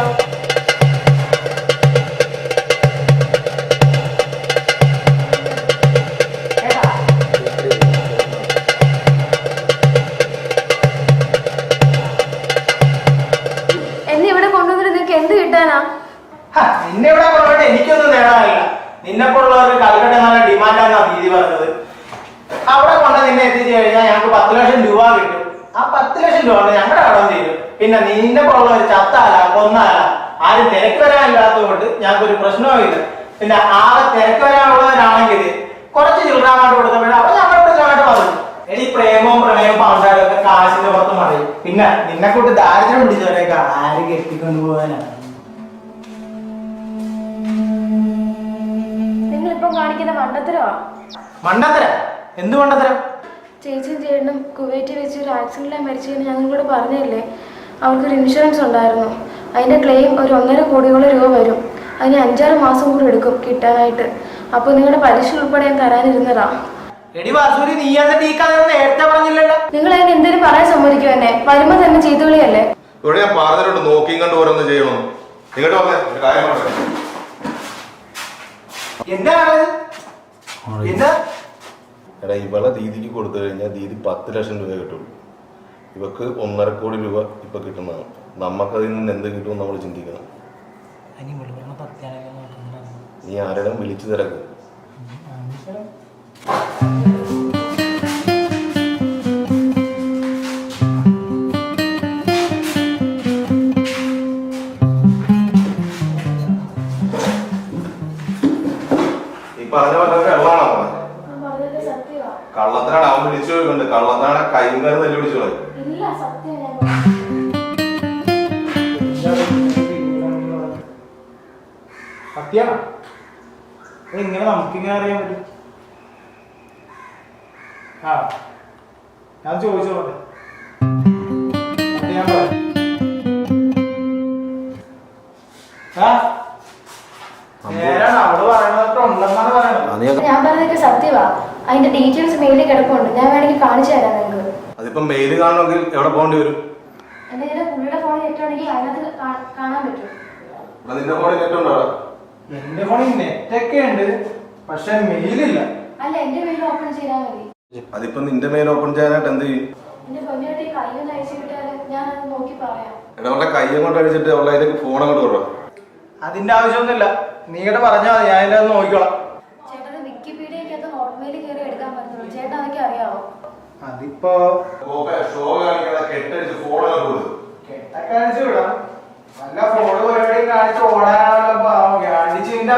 നിന്നെ ഇവിടെ കൊണ്ടുപോയിട്ട് എനിക്കൊന്നും നേടാനില്ല. നിന്നെപ്പോലുള്ളവർക്ക് കൽക്കട്ട നല്ല ഡിമാൻഡാണെന്നാ ദീദി പറഞ്ഞത്. അവിടെ കൊണ്ട് നിന്നെ എത്തിച്ചു കഴിഞ്ഞാൽ ഞങ്ങൾക്ക് 10 ലക്ഷം രൂപ കിട്ടും. ആ 10 ലക്ഷം രൂപ കൊണ്ട് ഞങ്ങളുടെ കടം തീരും. പിന്നെ നിന്നെ പോലുള്ളവർ ചത്താല കൊന്നാല ആരും തിരക്ക് വരാനില്ലാത്തത് കൊണ്ട് ഞങ്ങൾക്കൊരു പ്രശ്നവും ഇല്ല. പിന്നെ ആകെ തിരക്ക് വരാനുള്ളവരാണെങ്കിൽ കുറച്ച് ചില്ലറാമായിട്ട് കൊടുത്തപ്പോഴും അപ്പൊ ഞങ്ങളുടെ പ്രശ്നമായിട്ട് പറഞ്ഞു. എടി പ്രേമവും പ്രണയവും പണ്ടാടൊക്കെ കാശിന്റെ പുറത്ത് മറിയും. പിന്നെ നിന്നെ കൊണ്ട് ദാരിദ്ര്യം പിടിച്ചവരൊക്കെ ആര് കെട്ടിക്കൊണ്ടു പോകാനാണ്? കാണിക്കുന്ന മണ്ടത്തരമാ. മണ്ടത്തരം? എന്ത് മണ്ടത്തരം? ചേച്ചിയും ചേട്ടനും കുവൈറ്റിൽ വെച്ച് ഒരു ആക്സിഡന്റിലായി മരിച്ചതെന്ന് ഞങ്ങൾ കൂടെ പറഞ്ഞല്ലേ. അവർക്കൊരു ഇൻഷുറൻസ് ഉണ്ടായിരുന്നു. അതിന്റെ ക്ലെയിം ഒരു 1.5 കോടിയോളം രൂപ വരും. അതിന് 5-6 മാസം കൂടി എടുക്കും കിട്ടാനായിട്ട്. അപ്പൊ നിങ്ങളുടെ പലിശ ഉൾപ്പെടെ ഞാൻ തരാനിരുന്നതാ. നിങ്ങൾ അതിന് എന്തെങ്കിലും പറയാൻ സമ്മതിക്കും എന്നെ? വരുമ്പോ തന്നെ ചെയ്തുകളിയല്ലേ? ഞാൻ പറഞ്ഞിട്ടുണ്ട് നോക്കിയും കണ്ട് ഓരോന്ന് ചെയ്യണം. എടാ ഇവളെ ദീദിക്ക് കൊടുത്തു കഴിഞ്ഞാൽ ദീദി 10 ലക്ഷം രൂപ കിട്ടുള്ളൂ. ഇവക്ക് 1.5 കോടി രൂപ ഇപ്പൊ കിട്ടുന്നതാണ്. നമുക്കതിൽ നിന്ന് എന്ത് കിട്ടുമെന്ന് നമ്മൾ ചിന്തിക്കണം. നീ ആരെയും വിളിച്ചു തിരക്ക്. പറഞ്ഞ പോലെ കള്ളാണോ? കള്ളത്തിനാണ് അവൻ വിളിച്ചു പോയിട്ടുണ്ട്. കള്ളത്തിനാണ് കൈമേൽ നെല്ല് വിളിച്ചു പോയി. സത്യമാണോ? എങ്ങനെ നമുക്കിങ്ങനെ അറിയാൻ പറ്റും? ആ ഞാൻ ചോദിച്ചോട്ടെ. ഞാൻ പറയാം. അവള് പറയണതൊക്കെ ഉണ്ടെന്നാണ് പറയണത്. ഞാൻ പറഞ്ഞതൊക്കെ സത്യവാ. അതിന്റെ ഡീറ്റെയിൽസ് മെയിലിൽ കിടപ്പുണ്ട്. ഞാൻ വേണമെങ്കിൽ കാണിച്ചു തരാം നിങ്ങൾക്ക്. അതിപ്പോ മെയിൽ കാണണമെങ്കിൽ എവിടെ പോകേണ്ടി വരും? എന്റെ പുള്ളിയുടെ ഫോണിൽ നെറ്റുണ്ടെങ്കിൽ അതിനകത്ത് കാണാൻ പറ്റും. നിന്റെ ഫോണിൽ നെറ്റ് ഉണ്ടോ? എന്റെ ഫോണിൽ നെറ്റൊക്കെ ഉണ്ട്, പക്ഷെ മെയിലില്ല. അല്ല, എന്റെ മെയിൽ ഓപ്പൺ ചെയ്താൽ മതി. അതിപ്പോ നിന്റെ മെയിൽ ഓപ്പൺ ചെയ്യാനായിട്ട് എന്ത് ചെയ്യും? എന്റെ പൊന്നിയോട്ട് ഈ കയ്യൊന്ന് അയച്ചു വിട്ടാല് ഞാൻ അത് നോക്കി പറയാം. എടാ അവളുടെ കയ്യും കൊണ്ട് അടിച്ചിട്ട് അവളുടെ അതിലേക്ക് ഫോൺ അങ്ങോട്ട് വിടോ. അതിന്റെ ആവശ്യമൊന്നുമില്ല, നീടെ പറഞ്ഞാൽ മതി, ഞാൻ അതിന്റെ അത് നോക്കിക്കോളാം. ചേട്ടന് വിക്കിപീഡിയക്കകത്ത് ഹോട്ട്മെയിൽ കയറി എടുക്കാൻ പറ്റുള്ളൂ. ചേട്ടൻ അതൊക്കെ അറിയാവോ? അതിപ്പോ ഷോ കാണിക്കാതെ കെട്ടടിച്ച് ഫോൺ അങ്ങോട്ട് വിടും. കെട്ടൊക്കെ അടിച്ചു വിടാം. നല്ല ഫോണ് പരിപാടി കാണിച്ച് ഓടാനുള്ള അടിച്ച് നിന്റെ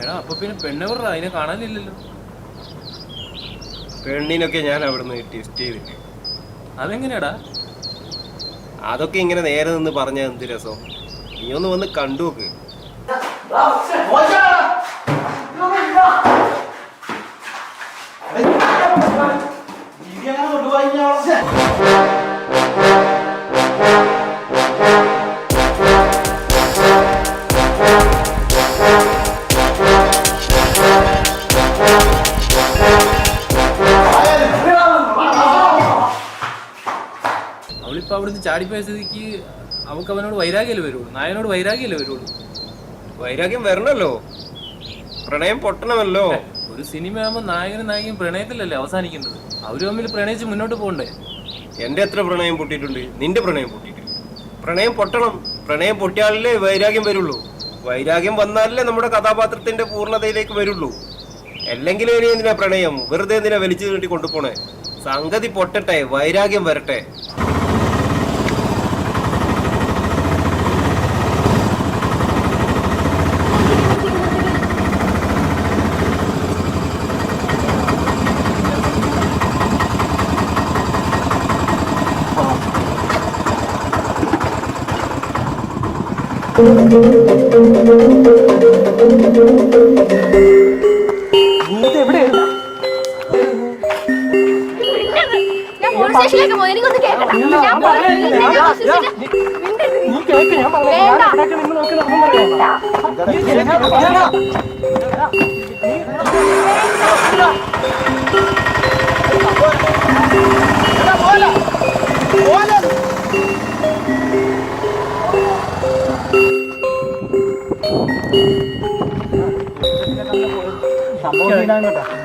എടാ അപ്പൊ പിന്നെ പെണ്ണെവറാ അതിനെ കാണാനില്ലല്ലോ. പെണ്ണിനൊക്കെ ഞാൻ അവിടുന്ന് ടെസ്റ്റ് ചെയ്തിട്ട്. അതെങ്ങനെയാടാ? അതൊക്കെ ഇങ്ങനെ നേരെ നിന്ന് പറഞ്ഞാൽ എന്ത് രസം. നീ ഒന്ന് വന്ന് കണ്ടു നോക്ക്. അവളിപ്പോ അവിടുന്ന് ചാടിപ്പോയ സ്ഥിതിക്ക് അവക്ക് അവനോട് വൈരാഗ്യമല്ലേ വരുള്ളൂ, നായനോട് വൈരാഗ്യമല്ലേ വരുള്ളൂ. വൈരാഗ്യം വരണല്ലോ. പ്രണയം പൊട്ടണമല്ലോ. ഒരു സിനിമ ആകുമ്പോൾ നായകനും നായികയും പ്രണയത്തിലല്ലേ അവസാനിക്കേണ്ടത്. അവര് തമ്മിൽ പ്രണയിച്ച് മുന്നോട്ട് പോകണ്ടേ? എന്റെ എത്ര പ്രണയം പൊട്ടിയിട്ടുണ്ട്, നിന്റെ പ്രണയം പൊട്ടിയിട്ടുണ്ട്. പ്രണയം പൊട്ടണം. പ്രണയം പൊട്ടിയാലല്ലേ വൈരാഗ്യം വരുള്ളൂ. വൈരാഗ്യം വന്നാലല്ലേ നമ്മുടെ കഥാപാത്രത്തിന്റെ പൂർണ്ണതയിലേക്ക് വരുള്ളൂ. അല്ലെങ്കിൽ ഇനി എന്തിനാ പ്രണയം, വെറുതെ എന്തിനാ വലിച്ചു നീട്ടി കൊണ്ടുപോണേ? സംഗതി പൊട്ടട്ടെ, വൈരാഗ്യം വരട്ടെ.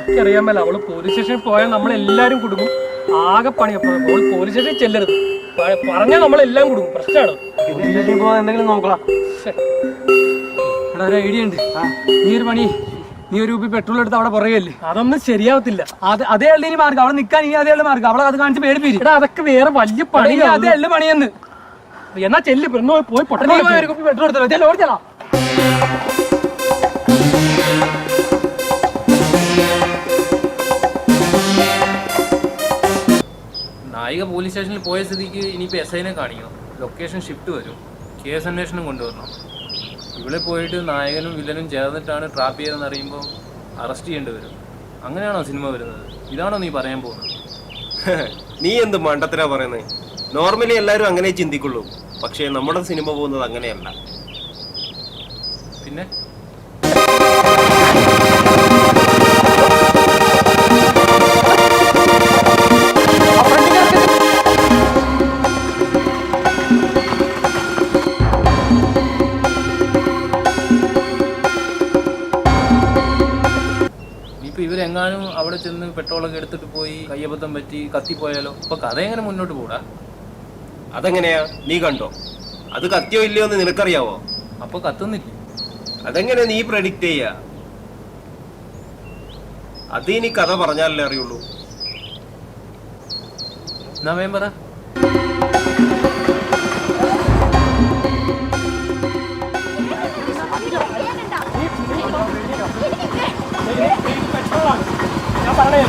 എനിക്കറിയാൻ മേല, അവള് പോലീസ് സ്റ്റേഷനിൽ പോയാൽ നമ്മളെല്ലാരും കൊടുക്കും. ആകെ പണിയപ്പോ അവൾ പോലീസ് സ്റ്റേഷനിൽ ചെല്ലരുത്. പറഞ്ഞാൽ നമ്മളെല്ലാം കൊടുക്കും. പ്രശ്നമാണ്. എന്തെങ്കിലും നോക്കണം. എടാ ഒരു ഐഡിയ ഉണ്ട്. നീ ഒരു പണി, നീ ഒരു പെട്രോൾ എടുത്ത് അവിടെ പുറകെയല്ലേ, അതൊന്നും ശരിയാവത്തില്ല. അതേ അല്ല ഇനി മാർഗം, അവിടെ നിൽക്കാൻ ഇനി അതേ മാർഗം. അവളെ അത് കാണിച്ച് പേടിപ്പിരി. എടാ അതൊക്കെ വേറെ വലിയ പണി, അതേ അല്ല പണിയെന്ന്. എന്നാ ചെല്ല് പോയി പൊട്ടനെ പെട്രോൾ എടുത്തോ. ചെല്ലാം ഓടിച്ചലാ. നായിക പോലീസ് സ്റ്റേഷനിൽ പോയ സ്ഥിതിക്ക് ഇനിയിപ്പോൾ SI കാണിക്കണം. ലൊക്കേഷൻ ഷിഫ്റ്റ് വരും. കേസ് അന്വേഷണം കൊണ്ടുവരണം. ഇവിടെ പോയിട്ട് നായകനും വില്ലനും ചേർന്നിട്ടാണ് ട്രാപ്പ് ചെയ്തതെന്ന് അറിയുമ്പോൾ അറസ്റ്റ് ചെയ്യേണ്ടി വരും. അങ്ങനെയാണോ സിനിമ വരുന്നത്? ഇതാണോ നീ പറയാൻ പോകുന്നത്? നീ എന്ത് മണ്ടത്തിനാ പറയുന്നത്? നോർമലി എല്ലാവരും അങ്ങനെ ചിന്തിക്കുള്ളൂ. പക്ഷേ നമ്മുടെ സിനിമ പോകുന്നത് അങ്ങനെയല്ല. പിന്നെ ഇവരെങ്ങാനും അവിടെ ചെന്ന് പെട്രോളൊക്കെ എടുത്തിട്ട് പോയി കയ്യബദ്ധം പറ്റി കത്തിപ്പോയാലോ? അപ്പൊ കഥ എങ്ങനെ മുന്നോട്ട് പോടാ? അതെങ്ങനെയാ? നീ കണ്ടോ? അത് കത്തിയോ ഇല്ലയോ എന്ന് നിനക്കറിയാവോ? അപ്പൊ കത്തുന്നില്ല. അതെങ്ങനെ നീ പ്രഡിക്റ്റ് ചെയ്യാ? അത് ഇനി കഥ പറഞ്ഞാലല്ലേ അറിയുള്ളൂ. എന്നാ വേം പറ. ഞാൻ പറഞ്ഞേ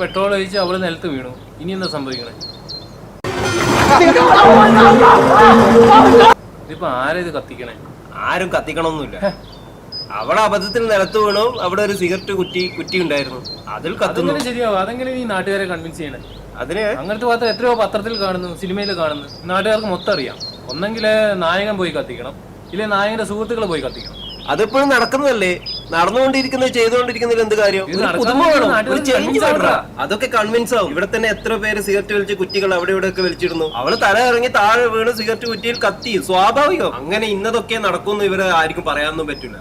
പെട്രോൾ ഒഴിച്ച് അവള് നിലത്ത് വീണു. ഇനി എന്താ സംഭവിക്കണേ? ഇതിപ്പോ ആരാ ഇത് കത്തിക്കണേ? ആരും കത്തിക്കണമൊന്നുമില്ല. അവിടെ അബദ്ധത്തിൽ നിലത്ത് വീണു. അവിടെ ഒരു സിഗരറ്റ് കുറ്റി ഉണ്ടായിരുന്നു, അതിൽ കത്തുന്നു. ശരിയാവും. അതെങ്കിലും ഈ നാട്ടുകാരെ കൺവിൻസ് ചെയ്യണേ. അതിന് അങ്ങനത്തെ വാർത്ത എത്രയോ പത്രത്തിൽ കാണുന്നു, സിനിമയിൽ കാണുന്നു. നാട്ടുകാർക്ക് മൊത്തം അറിയാം. ഒന്നെങ്കില് നായകൻ പോയി കത്തിക്കണം, ഇല്ലേ നായകന്റെ സുഹൃത്തുക്കൾ പോയി കത്തിക്കണം. അതിപ്പോഴും നടക്കുന്നതല്ലേ? നടന്നുകൊണ്ടിരിക്കുന്നത് ചെയ്തുകൊണ്ടിരിക്കുന്നതിൽ എന്ത് കാര്യം? അതൊക്കെ കൺവിൻസ് ആവും. ഇവിടെ തന്നെ എത്ര പേര് സിഗരറ്റ് വലിച്ച് കുറ്റികൾ അവിടെ ഇവിടെ ഒക്കെ വലിച്ചിടുന്നു. അവള് തല ഇറങ്ങി താഴെ വീണ് സിഗരറ്റ് കുറ്റിയിൽ കത്തി. സ്വാഭാവികം. അങ്ങനെ ഇന്നതൊക്കെ നടക്കുമെന്ന് ഇവര് ആർക്കും പറയാനൊന്നും പറ്റില്ല.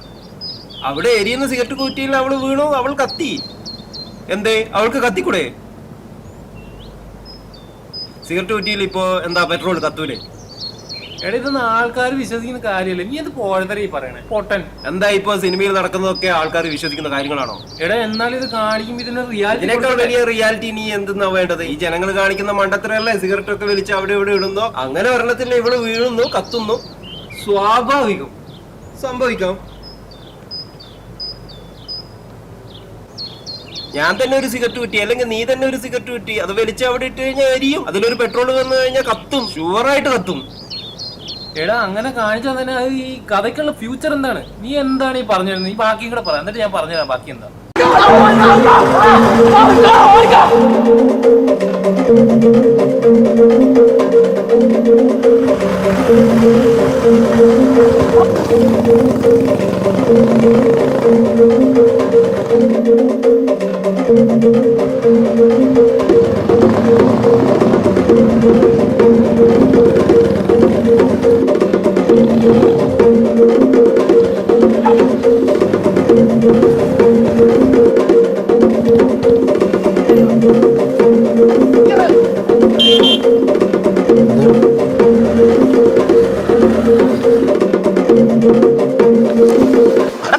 അവിടെ എരിയുന്ന സിഗരറ്റ് കുറ്റിയിൽ അവള് വീണു, അവൾ കത്തി. എന്തേ അവൾക്ക് കത്തിക്കൂടെ? സിഗരറ്റ് കുറ്റിയിൽ ഇപ്പോ എന്താ പെട്രോൾ കത്തൂലേ? എടാ ഇതൊന്നും ആൾക്കാർ വിശ്വസിക്കുന്ന കാര്യമല്ല. നീ എന്ത് പോഴത്തര ഈ പറയണേ? പൊട്ടൻ. എന്താ ഇപ്പൊ സിനിമയിൽ നടക്കുന്നതൊക്കെ ആൾക്കാർ വിശ്വസിക്കുന്ന കാര്യങ്ങളാണോ? എടാ എന്നാൽ ഇത് കാണിക്കുമ്പോ ഇതിനേക്കാൾ വലിയ റിയാലിറ്റി നീ എന്തെന്നാ വേണ്ടത്? ഈ ജനങ്ങൾ കാണിക്കുന്ന മണ്ടത്തരല്ലേ സിഗരറ്റ് ഒക്കെ വലിച്ച് അവിടെ ഇവിടെ ഇടുന്നോ? അങ്ങനെ ഒരെണ്ണത്തിൽ ഇവള് വീഴുന്നു, കത്തുന്നു. സ്വാഭാവികം, സംഭവിക്കാം. ഞാൻ തന്നെ ഒരു സിഗരറ്റ് കുറ്റി അല്ലെങ്കിൽ നീ തന്നെ ഒരു സിഗരറ്റ് കുറ്റി അത് വലിച്ച് അവിടെ ഇട്ട് കഴിഞ്ഞാൽ എരിയും. അതിലൊരു പെട്രോൾ വന്നു കഴിഞ്ഞാൽ കത്തും, ഷുവറായിട്ട് കത്തും. എടാ അങ്ങനെ കാണിച്ചാൽ തന്നെ അത് ഈ കഥയ്ക്കുള്ള ഫ്യൂച്ചർ എന്താണ്? നീ എന്താണ് ഈ പറഞ്ഞിരുന്നത്? നീ ബാക്കിയും കൂടെ പറയാം, എന്നിട്ട് ഞാൻ പറഞ്ഞുതരാം ബാക്കി എന്താ.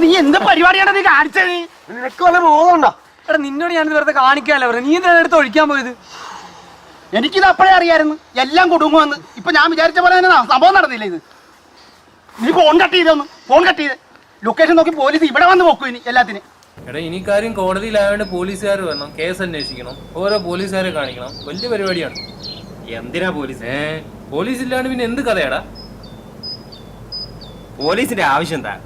നീ എന്ത് പരിപാടിയാണ് നീ കാണിച്ചത്? നിനക്ക് വല്ല ബോധമുണ്ടോ? എടാ നിന്നോട് ഞാനിത് വെറുതെ കാണിക്കാനല്ല പറഞ്ഞു, നീ എന്തിനാ എടുത്ത് ഒഴിക്കാൻ പോയത്? എനിക്കിത് അപ്പോഴേ അറിയായിരുന്നു എല്ലാം കുടുങ്ങുമെന്ന്. ഇപ്പൊ ഞാൻ വിചാരിച്ച പോലെ തന്നെ സംഭവം നടന്നില്ല. ഇത് നീ ഫോൺ കട്ട് ചെയ്തൊന്ന്, ഫോൺ കട്ട് ചെയ്ത് ലൊക്കേഷൻ നോക്കി പോലീസ് ഇവിടെ വന്ന് നോക്കൂ ഇനി എല്ലാത്തിനും. എടാ ഇനി കാര്യം കോടതിയിലായോണ്ട് പോലീസുകാർ വരണം, കേസ് അന്വേഷിക്കണം, ഓരോ പോലീസുകാരെ കാണിക്കണം, വലിയ പരിപാടിയാണ്. എന്തിനാ പോലീസ്? പോലീസ് ഇല്ലാണ്ട് പിന്നെ എന്ത് കഥയാടാ? പോലീസിന്റെ ആവശ്യം എന്താ?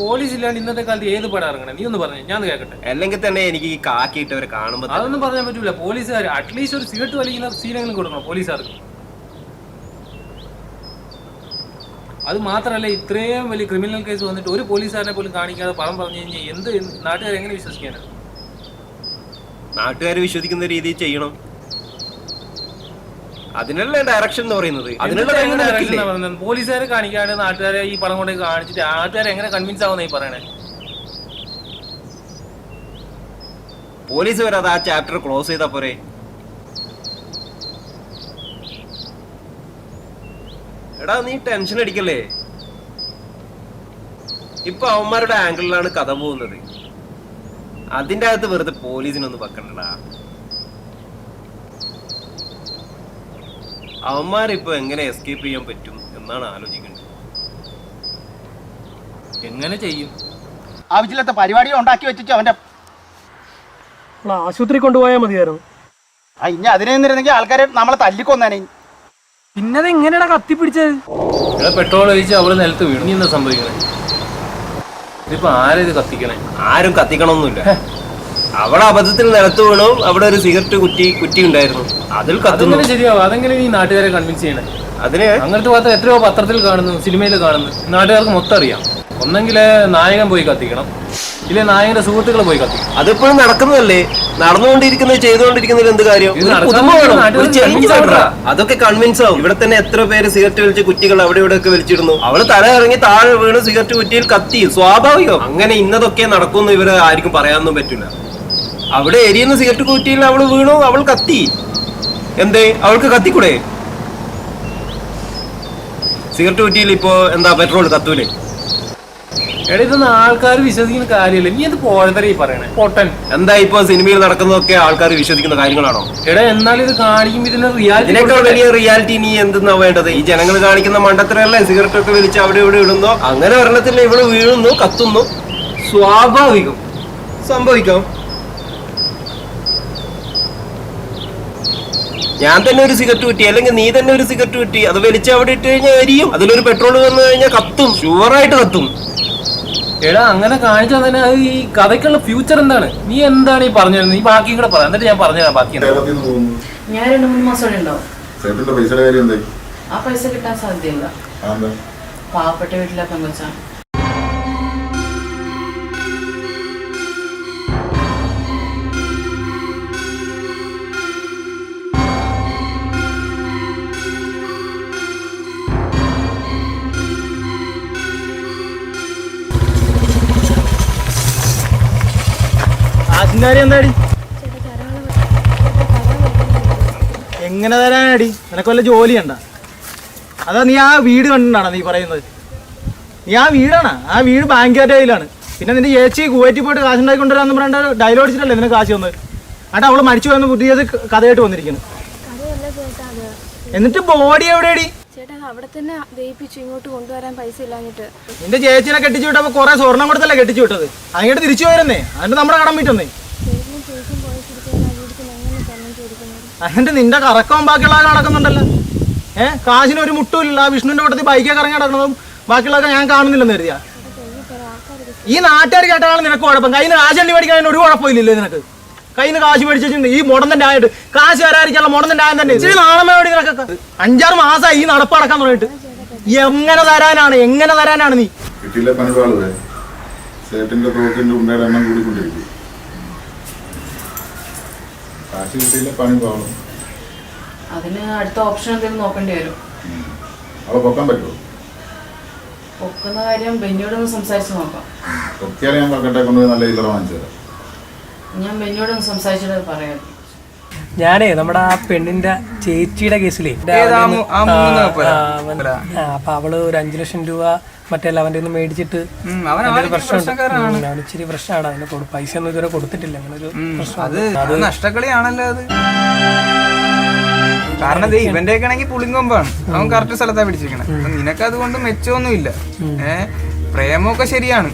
പോലീസ് ഇല്ലാണ്ട് ഇന്നത്തെ കാലത്ത് ഏത് പടം ഇറങ്ങണം? നീ ഒന്ന് പറഞ്ഞു, ഞാൻ കേൾക്കട്ടെ. അല്ലെങ്കിൽ തന്നെ എനിക്ക് ഈ കാക്കിയിട്ടവരെ കാണുമ്പോ അതൊന്നും പറയാൻ പറ്റൂല. പോലീസുകാർ അറ്റ്ലീസ്റ്റ് ഒരു സിഗരറ്റ് വലിക്കുന്ന സീനെങ്കിലും കൊടുക്കണം പോലീസുകാർക്ക്. അത് മാത്രമല്ല, ഇത്രയും വലിയ ക്രിമിനൽ കേസ് വന്നിട്ട് ഒരു പോലീസുകാരനെ പോലും കാണിക്കാതെ പണം പറഞ്ഞു കഴിഞ്ഞാൽ എന്ത് നാട്ടുകാർ എങ്ങനെ വിശ്വസിക്കാനാണ്? നാട്ടുകാർ വിശ്വസിക്കുന്ന രീതിയിൽ ചെയ്യണം. അതിനുള്ള ഡയറക്ഷൻ എന്ന് പറയുന്നത്. അതിനുള്ള പോലീസുകാരെ കാണിക്കാണ്ട് നാട്ടുകാരെ ഈ പണം കൊണ്ട് കാണിച്ചിട്ട് നാട്ടുകാരെ എങ്ങനെ കൺവിൻസ് ആവുന്ന ഈ പറയണേ? പോലീസ് വരാതെ ആ ചാപ്റ്റർ ക്ലോസ് ചെയ്താ പോരെ? എടാ നീ ടെൻഷൻ അടിക്കല്ലേ. ഇപ്പൊ അവന്മാരുടെ ആംഗിളിലാണ് കഥ പോകുന്നത്. അതിന്റെ അകത്ത് വെറുതെ പോലീസിനൊന്നും വെക്കണ്ടടാ. അവന്മാരിപ്പോ എങ്ങനെ എസ്കേപ്പ് ചെയ്യാൻ പറ്റും എന്നാണ് ആലോചിക്കേണ്ടത്. എങ്ങനെ ചെയ്യും? ആവശ്യമില്ലാത്ത പരിപാടികൾ ഉണ്ടാക്കി വെച്ചിട്ട് അവന്റെ ആശുപത്രി കൊണ്ടുപോയാൽ മതിയായിരുന്നു. ഇനി അതിനെ നിന്നിരുന്നെങ്കിൽ ആൾക്കാരെ നമ്മളെ തല്ലിക്കൊന്നേനെ. പിന്നത് എങ്ങനെയാ കത്തിപ്പിടിച്ചത്? ഇവിടെ പെട്രോൾ ഒഴിച്ച് അവിടെ നിലത്ത് വീണു. നീ എന്താ സംഭവിക്കണേ? ഇതിപ്പോ ആരാ ഇത് കത്തിക്കണേ? ആരും കത്തിക്കണമൊന്നുമില്ല. അവിടെ അബദ്ധത്തിൽ നിലത്ത് വീണു. അവിടെ ഒരു സിഗരറ്റ് കുറ്റി ഉണ്ടായിരുന്നു, അതിൽ കത്തുന്നു. ശരിയാവും. അതെങ്ങനെ ഈ നാട്ടുകാരെ കൺവിൻസ് ചെയ്യണേ? അതിന് അങ്ങനത്തെ വാർത്ത എത്രയോ പത്രത്തിൽ കാണുന്നു, സിനിമയിൽ കാണുന്നു. നാട്ടുകാർക്ക് മൊത്തം അറിയാം. ഒന്നെങ്കിൽ നായകൻ പോയി കത്തിക്കണം, ഇല്ലേ നായകന്റെ സുഹൃത്തുക്കൾ പോയി കത്തിക്കണം. അതിപ്പോഴും നടക്കുന്നതല്ലേ? നടന്നുകൊണ്ടിരിക്കുന്നത് ചെയ്തുകൊണ്ടിരിക്കുന്നതിൽ എന്ത് കാര്യം? അതൊക്കെ കൺവിൻസ് ആവും. ഇവിടെ തന്നെ എത്ര പേര് സിഗരറ്റ് വലിച്ച കുറ്റികൾ അവിടെ ഇവിടെ ഒക്കെ വലിച്ചിരുന്നു. അവള് തല ഇറങ്ങി താഴെ വീണ് സിഗരറ്റ് കുറ്റിയിൽ കത്തി. സ്വാഭാവികം. അങ്ങനെ ഇന്നതൊക്കെ നടക്കുമെന്ന് ഇവര് ആർക്കും പറയാനൊന്നും പറ്റില്ല. അവിടെ എരിയുന്ന സിഗരറ്റ് കുറ്റിയിൽ അവള് വീണു, അവൾ കത്തി. എന്തേ അവൾക്ക് കത്തിക്കൂടെ? സിഗരറ്റ് കുറ്റിയിൽ ഇപ്പോ എന്താ പെട്രോൾ കത്തൂലേ? എടാ ഇതൊന്നും ആൾക്കാർ വിശ്വസിക്കുന്ന കാര്യമല്ല. നീ അത് പോഴത്തര ഈ പറയണേ പൊട്ടൻ. എന്താ ഇപ്പൊ സിനിമയിൽ നടക്കുന്നതൊക്കെ ആൾക്കാർ വിശ്വസിക്കുന്ന കാര്യങ്ങളാണോ? എടാ എന്നാലും ഇത് കാണിക്കുമ്പോ ഇതിന് ഇതിനേക്കാൾ വലിയ റിയാലിറ്റി നീ എന്തെന്നാ വേണ്ടത്? ഈ ജനങ്ങൾ കാണിക്കുന്ന മണ്ടത്തരല്ലേ? സിഗരറ്റ് ഒക്കെ വലിച്ച് അവിടെ ഇവിടെ ഇടുന്നു, അങ്ങനെ ഒരെണ്ണത്തിൽ ഇവിടെ വീഴുന്നു, കത്തുന്നു. സ്വാഭാവികം, സംഭവിക്കാം. ഞാൻ തന്നെ ഒരു സിഗരറ്റ് കുറ്റി അല്ലെങ്കിൽ നീ തന്നെ ഒരു സിഗരറ്റ് കുറ്റി അത് വലിച്ച് അവിടെ ഇട്ട് കഴിഞ്ഞാൽ എരിയും. അതിലൊരു പെട്രോൾ വന്നു കഴിഞ്ഞാൽ കത്തും, ഷുവറായിട്ട് കത്തും. എടാ അങ്ങനെ കാണിച്ചാൽ തന്നെ അത് ഈ കഥയ്ക്കുള്ള ഫ്യൂച്ചർ എന്താണ്? നീ എന്താണ് ഈ പറഞ്ഞിരുന്നത്? നീ ബാക്കിയും കൂടെ പറയാം, എന്നിട്ട് ഞാൻ പറഞ്ഞുതരാം ബാക്കി. ഞാൻ 2-3 മാസം ഉണ്ടാവും. ആ പൈസ കിട്ടാൻ സാധ്യതയില്ല. പാവപ്പെട്ട വീട്ടിലെ പെങ്കൊച്ചാണ്. എന്താടി എങ്ങനെ തരാനടി? നിനക്ക് വല്ല ജോലി ഉണ്ട? അതാ നീ ആ വീട് കണ്ടിട്ടാണോ നീ പറയുന്നത്? നീ ആ വീടാണ്, ആ വീട് ബാങ്കുകാരുടെ കയ്യിലാണ്. പിന്നെ നിന്റെ ചേച്ചി കുവൈറ്റിൽ പോയിട്ട് കാശുണ്ടാക്കി കൊണ്ടുവരാന്ന് പറഞ്ഞാൽ ഡയലോഗ് അടിച്ചിട്ടല്ലേ നിനക്ക് കാശ് വന്നത്? എന്നിട്ട് അവള് മരിച്ചു പോയെന്ന് പുതിയത് കഥയായിട്ട് വന്നിരിക്കുന്നു. എന്നിട്ട് ബോഡി എവിടെയാടി? ചേട്ടാ അവിടെ തന്നെ ദയിപ്പിച്ചു, ഇങ്ങോട്ട് കൊണ്ടുവരാൻ പൈസ ഇല്ലാഞ്ഞിട്ട്. നിന്റെ ചേച്ചിനെ കെട്ടിച്ചു വിട്ടപ്പോ കുറെ സ്വർണം കൊടുത്തല്ലേ കെട്ടിച്ചു വിട്ടത്? അങ്ങോട്ട് തിരിച്ചു പോയിരുന്നേ, അതിന് നമ്മുടെ കടം വിറ്റൊന്നേ. എന്നിട്ട് നിന്റെ കറക്കവും ബാക്കിയുള്ളതൊക്കെ നടക്കുന്നുണ്ടല്ലോ. കാശിന് ഒരു മുട്ടുമില്ല. ആ വിഷ്ണുവിന്റെ കൂട്ടത്തിൽ ബൈക്കൊക്കെ ഇറങ്ങി നടക്കുന്നതും ബാക്കിയുള്ളതൊക്കെ ഞാൻ കാണുന്നില്ലെന്ന് കരുതിയാ. ഈ നാട്ടുകാർ കേട്ടാണ് നിനക്ക് കുഴപ്പം. കയ്യിൽ നിന്ന് കാശ് എണ്ണി മേടിക്കാൻ ഒരു കുഴപ്പമില്ലല്ലോ നിനക്ക്. കയ്യിൽ നിന്ന് കാശ് മേടിച്ചിട്ടുണ്ട് ഈ മുടന്തന്റെ ആയിട്ട് കാശ് വരാതിരിക്കാനുള്ള മുടന്തന്റെ ആയം തന്നെ. ഇച്ചിരി നാളെ വേണ്ടി നിനക്കൊക്കെ 5-6 മാസമായി ഈ നടപ്പടക്കാൻ തുടങ്ങിയിട്ട്. എങ്ങനെ തരാനാണ് നീ? കിട്ടിയില്ല പണിപാളുവേ. ചേട്ടന്റെ തോക്കിന്റെ ഉണ്ടയുടെ എണ്ണം കൂടിക്കൊണ്ടിരിക്കും. കാശ് കിട്ടിയില്ല പണിപാളും. അതിന് അടുത്ത ഓപ്ഷൻ എന്തെങ്കിലും നോക്കേണ്ടി വരും. അവളെ പൊക്കാൻ പറ്റുമോ? പൊക്കുന്ന കാര്യം ബെന്നിയോടൊന്ന് സംസാരിച്ച് നോക്കാം. പൊക്കിയാൽ ഞാൻ പൊക്കട്ടെ കൊണ്ടുപോയി നല്ല ഇല്ലറ വാങ്ങിച്ചു തരാം. ഞാൻ ബെന്നിയോടൊന്ന് സംസാരിച്ചിട്ട് പറയാം. ഞാനേ നമ്മുടെ ആ പെണ്ണിന്റെ ചേച്ചിയുടെ കേസിലേ അപ്പൊ അവള് ഒരു 5 ലക്ഷം രൂപ മറ്റേ അവന്റെ ഒന്ന് മേടിച്ചിട്ട് പ്രശ്നമുണ്ട്. അവന് ഇച്ചിരി പ്രശ്നമാണ്. അതിന് പൈസ ഒന്നും ഇതുവരെ കൊടുത്തിട്ടില്ല. അങ്ങനെ ഒരു അത് നഷ്ടക്കളിയാണല്ലോ അത്. കാരണം ഇവന്റെ ഒക്കെ ആണെങ്കിൽ പുളിങ്കൊമ്പാണ്. അവൻ കറക്റ്റ് സ്ഥലത്താ പിടിച്ചിരിക്കണേ. നിനക്ക് അതുകൊണ്ട് മെച്ചമൊന്നുമില്ല. പ്രേമമൊക്കെ ശരിയാണ്.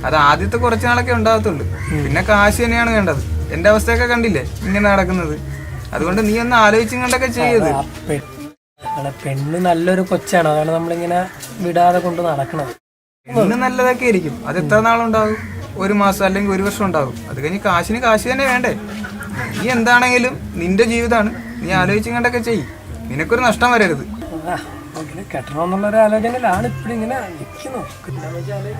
അത് ആദ്യത്തെ കുറച്ച് നാളൊക്കെ ഉണ്ടാകത്തുള്ളൂ. പിന്നെ കാശ് തന്നെയാണ് വേണ്ടത്. എന്റെ അവസ്ഥയൊക്കെ കണ്ടില്ലേ ഇങ്ങനെ നടക്കുന്നത്. അതുകൊണ്ട് നീ ഒന്ന് ആലോചിച്ചും കണ്ടൊക്കെ ചെയ്യത്. പെണ്ണ് നല്ലൊരു കൊച്ചാണ്. അതാണ് നമ്മളിങ്ങനെ വിടാതെ കൊണ്ട് നടക്കണത്. പെണ്ണ് നല്ലതൊക്കെ ആയിരിക്കും. അത് എത്ര നാളുണ്ടാകും? 1 മാസം അല്ലെങ്കിൽ 1 വർഷം ഉണ്ടാകും. അത് കഴിഞ്ഞ് കാശിന് കാശ് തന്നെ വേണ്ടേ? നീ എന്താണെങ്കിലും നിന്റെ ജീവിതമാണ്. നീ ആലോചിച്ചും കണ്ടൊക്കെ ചെയ്യും. നിനക്കൊരു നഷ്ടം വരരുത്. കെട്ടണമെന്നുള്ളൊരു ആലോചനയിലാണ് ഇപ്പഴും ഇങ്ങനെ നിൽക്കുന്നു. എന്താണെന്ന് വെച്ചാല്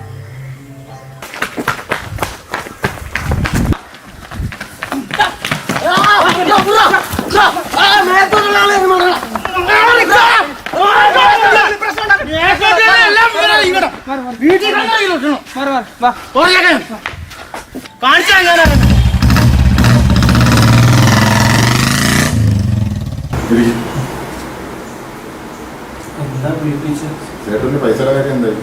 ചേട്ടന്റെ പൈസയുടെ കാര്യം എന്തായി?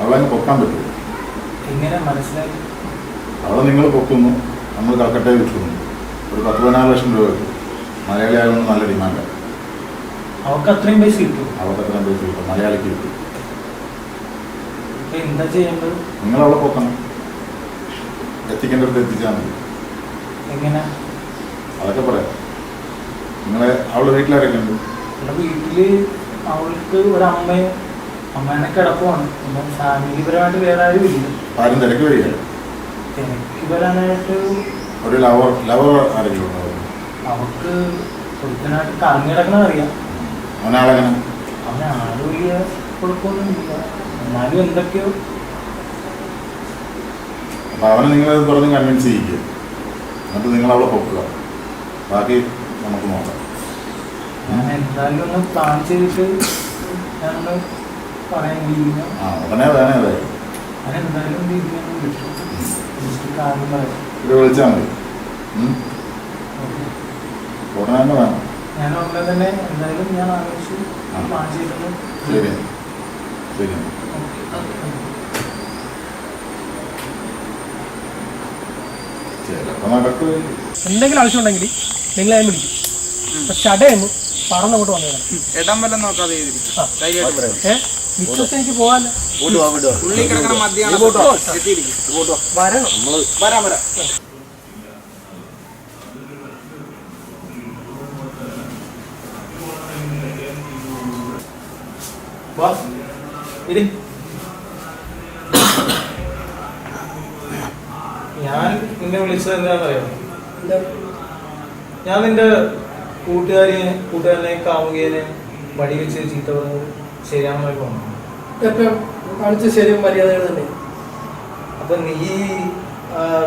അവളെ പൊക്കാൻ പറ്റുമോ? അവളെ നിങ്ങൾ പൊക്കുന്നു, നമ്മൾ കൽക്കട്ടയിൽ വിൽക്കുന്നു. ഒരു 10-14 ലക്ഷം രൂപ കിട്ടും. മലയാളി ആയതുകൊണ്ട് നല്ല ഡിമാൻഡാണ്. അവർക്ക് അത്രയും പൈസ കിട്ടും. മലയാളിക്ക് കിട്ടും. എന്താ ചെയ്യേണ്ടത്? നിങ്ങൾ അവളെ പൊക്കണം. എത്തിക്കേണ്ടടുത്ത് എത്തിച്ചാൽ മതി. എങ്ങനെ? അതൊക്കെ പറയാം. നിങ്ങളെ അവളുടെ വീട്ടിലാരൊക്കെ ഉണ്ട്? വീട്ടില് അവൾക്ക് ഒരു അമ്മേനെ കിടപ്പുമാണ്. പിന്നെ ഫാമിലിപരമായിട്ട് വേറെ ആരും ഇല്ല. ആരും തിരക്ക് വരിക? തിരക്ക് വരാനായിട്ട് ഒരു ലവർ ആരെങ്കിലും ഉണ്ടോ? അവർക്ക് കൊടുക്കാനായിട്ട് കറങ്ങി കിടക്കണത് അറിയാം. അവനാളെങ്ങനെ? അവനാള് വലിയ കുഴപ്പമൊന്നുമില്ല. എന്നാലും എന്തൊക്കെയോ. അപ്പൊ അവനെ നിങ്ങളത് പറഞ്ഞ് കൺവിൻസ് ചെയ്യിക്കുക. എന്നിട്ട് നിങ്ങൾ അവളെ പൊക്കുക. ബാക്കി നമുക്ക് നോക്കാം. ഞാൻ എന്തായാലും ഒന്ന് പ്ലാൻ ചെയ്തിട്ട് ഞാനൊന്ന് പറയാൻ ഉടനെ വേണേ അതെ. ഞാൻ എന്തായാലും കാര്യം പറയാം. ഇത് വിളിച്ചാൽ മതി. ഉടനെ തന്നെ വേണം. ഞാൻ ഉടനെ തന്നെ എന്തായാലും ഞാൻ ആലോചിച്ച് പ്ലാൻ ചെയ്തിട്ട്. ശരി ശരി. ചിലപ്പോൾ നടക്കും. എന്തെങ്കിലും ആവശ്യമുണ്ടെങ്കിൽ നിങ്ങൾ ഞാൻ വിളിക്കും. ചടയെന്ന് പറഞ്ഞങ്ങോട്ട് വന്നേക്കാം. ഇടം വല്ലതും നോക്കാതെ വിശ്വസിച്ച് എനിക്ക് പോകാല്ലോ. ഉള്ളി കിടക്കണ മദ്യാണ് വരണം. വരാം. ഞാൻ നിന്നെ വിളിച്ചത് എന്താണെന്നറിയാം? ഞാൻ നിന്റെ കൂട്ടുകാരനെ കാമുകേനെ വടി വെച്ച് ചീത്ത പറഞ്ഞത് ശരിയാണെന്നൊക്കെ കാണിച്ച ശരിയും മര്യാദകൾ തന്നെ. അപ്പൊ നീ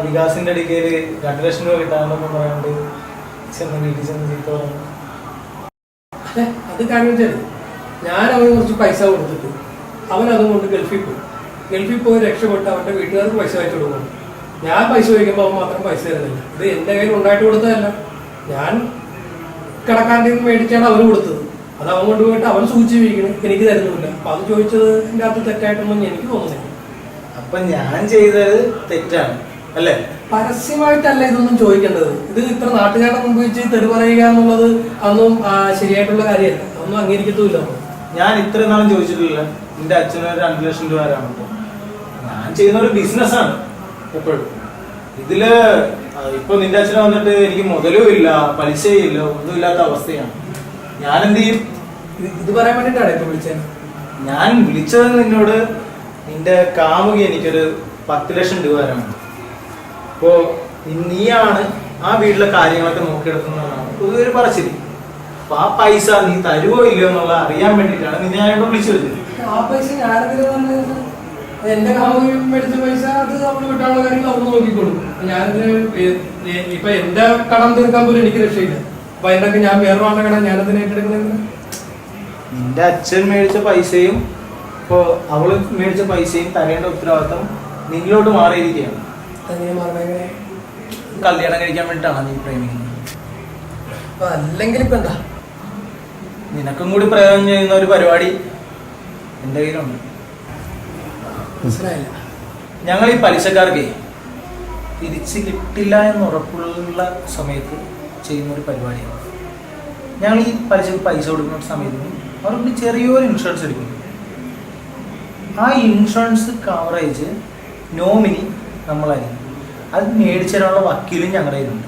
വികാസിന്റെ അടുക്കല് 2 ലക്ഷം രൂപ കിട്ടാനൊക്കെ പറയാണ്ട് വീട്ടിൽ ചെന്ന് ചീത്ത പറഞ്ഞു. അത് കാര്യം വെച്ചാൽ ഞാൻ അവന് കുറച്ച് പൈസ കൊടുത്തിട്ട് അവൻ അതുകൊണ്ട് ഗൾഫിൽ പോയി രക്ഷപ്പെട്ട് അവന്റെ വീട്ടുകാർക്ക് പൈസ അയച്ചു കൊടുക്കണം. ഞാൻ പൈസ ചോദിക്കുമ്പോൾ അവൻ മാത്രം പൈസ തരുന്നില്ല. ഇത് എന്റെ കയ്യിൽ ഉണ്ടായിട്ട് കൊടുത്തതല്ല. ഞാൻ കടക്കാരുടെ മേടിച്ചാണ് അവന് കൊടുത്തത്. അത് അവൻ കൊണ്ടുപോയിട്ട് അവൻ സൂചിച്ച് വീക്കണം. എനിക്ക് തരുന്നില്ല. അപ്പൊ അത് ചോദിച്ചത് എൻ്റെ അകത്ത് തെറ്റായിട്ടൊന്നും എനിക്ക് തോന്നുന്നില്ല. അപ്പൊ ഞാൻ ചെയ്തത് തെറ്റാണ് അല്ലേ? പരസ്യമായിട്ടല്ല ഇതൊന്നും ചോദിക്കേണ്ടത്. ഇത് ഇത്ര നാട്ടുകാരുടെ മുമ്പ് വെച്ച് തെറി പറയുക എന്നുള്ളത് അതൊന്നും ശരിയായിട്ടുള്ള കാര്യമല്ല. അതൊന്നും അംഗീകരിക്കത്തുമില്ല. ഞാൻ ഇത്ര നാളും ചോദിച്ചിട്ടില്ല. നിന്റെ അച്ഛന് 2 ലക്ഷം രൂപ തരാനുണ്ട്. ഞാൻ ചെയ്യുന്ന ഒരു ബിസിനസ്സാണ് എപ്പോഴും. ഇതില് ഇപ്പൊ നിന്റെ അച്ഛന് വന്നിട്ട് എനിക്ക് മുതലും ഇല്ല, പലിശയും ഇല്ല, ഒന്നും ഇല്ലാത്ത അവസ്ഥയാണ്. ഞാൻ എന്ത് ചെയ്യും? ഇത് പറയാൻ വേണ്ടിട്ടാണ് ഇപ്പൊ വിളിച്ചത്. ഞാൻ വിളിച്ചത് നിന്നോട്, നിന്റെ കാമുകി എനിക്കൊരു 10 ലക്ഷം രൂപ തരാനുണ്ട്. അപ്പോ നീയാണ് ആ വീട്ടിലെ കാര്യങ്ങളൊക്കെ നോക്കിയെടുക്കുന്നതാണ് പൊതുവെ പറച്ചില്. അപ്പൊ ആ പൈസ നീ തരുവോ ഇല്ലയോ എന്നുള്ള അറിയാൻ വേണ്ടിയിട്ടാണ് നിന്നെ ഞാൻ ഇവിടെ വിളിച്ചു വെച്ചത്. ആ പൈസ എന്റെ കാമുകി മേടിച്ച പൈസ അത് അവള് വിട്ടാനുള്ള കാര്യങ്ങൾ അവൾ നോക്കിക്കോളും. ഞാനിതിന് ഇപ്പൊ എന്റെ കടം തീർക്കാൻ പോലും എനിക്ക് രക്ഷയില്ല. അപ്പൊ അതിനൊക്കെ ഞാൻ വേറൊരാളുടെ കടം ഞാനതിന് ഏറ്റെടുക്കുന്നത്. നിന്റെ അച്ഛൻ മേടിച്ച പൈസയും ഇപ്പൊ അവള് മേടിച്ച പൈസയും തരേണ്ട ഉത്തരവാദിത്തം നിന്നിലോട്ട് മാറിയിരിക്കുകയാണ്. കല്യാണം കഴിക്കാൻ വേണ്ടിയിട്ടാണ് നീ പ്രേമിക്കുന്നത്. അല്ലെങ്കിൽ ഇപ്പൊ എന്താ? നിനക്കും കൂടി പ്രയോജനം ചെയ്യുന്ന ഒരു പരിപാടി എന്റെ കയ്യിലുണ്ട്. മനസ്സിലായില്ല. ഞങ്ങൾ ഈ പലിശക്കാർക്ക് തിരിച്ച് കിട്ടില്ല എന്ന് ഉറപ്പുള്ള സമയത്ത് ചെയ്യുന്ന ഒരു പരിപാടിയാണ്. ഞങ്ങൾ ഈ പൈസ കൊടുക്കുന്ന സമയത്ത് അവർക്ക് ചെറിയൊരു ഇൻഷുറൻസ് എടുക്കുന്നു. ആ ഇൻഷുറൻസ് കവറേജ് നോമിനി നമ്മളായിരിക്കും. അത് മേടിച്ചു തരാനുള്ള വക്കീലും ഞങ്ങളുടെ കയ്യിലുണ്ട്.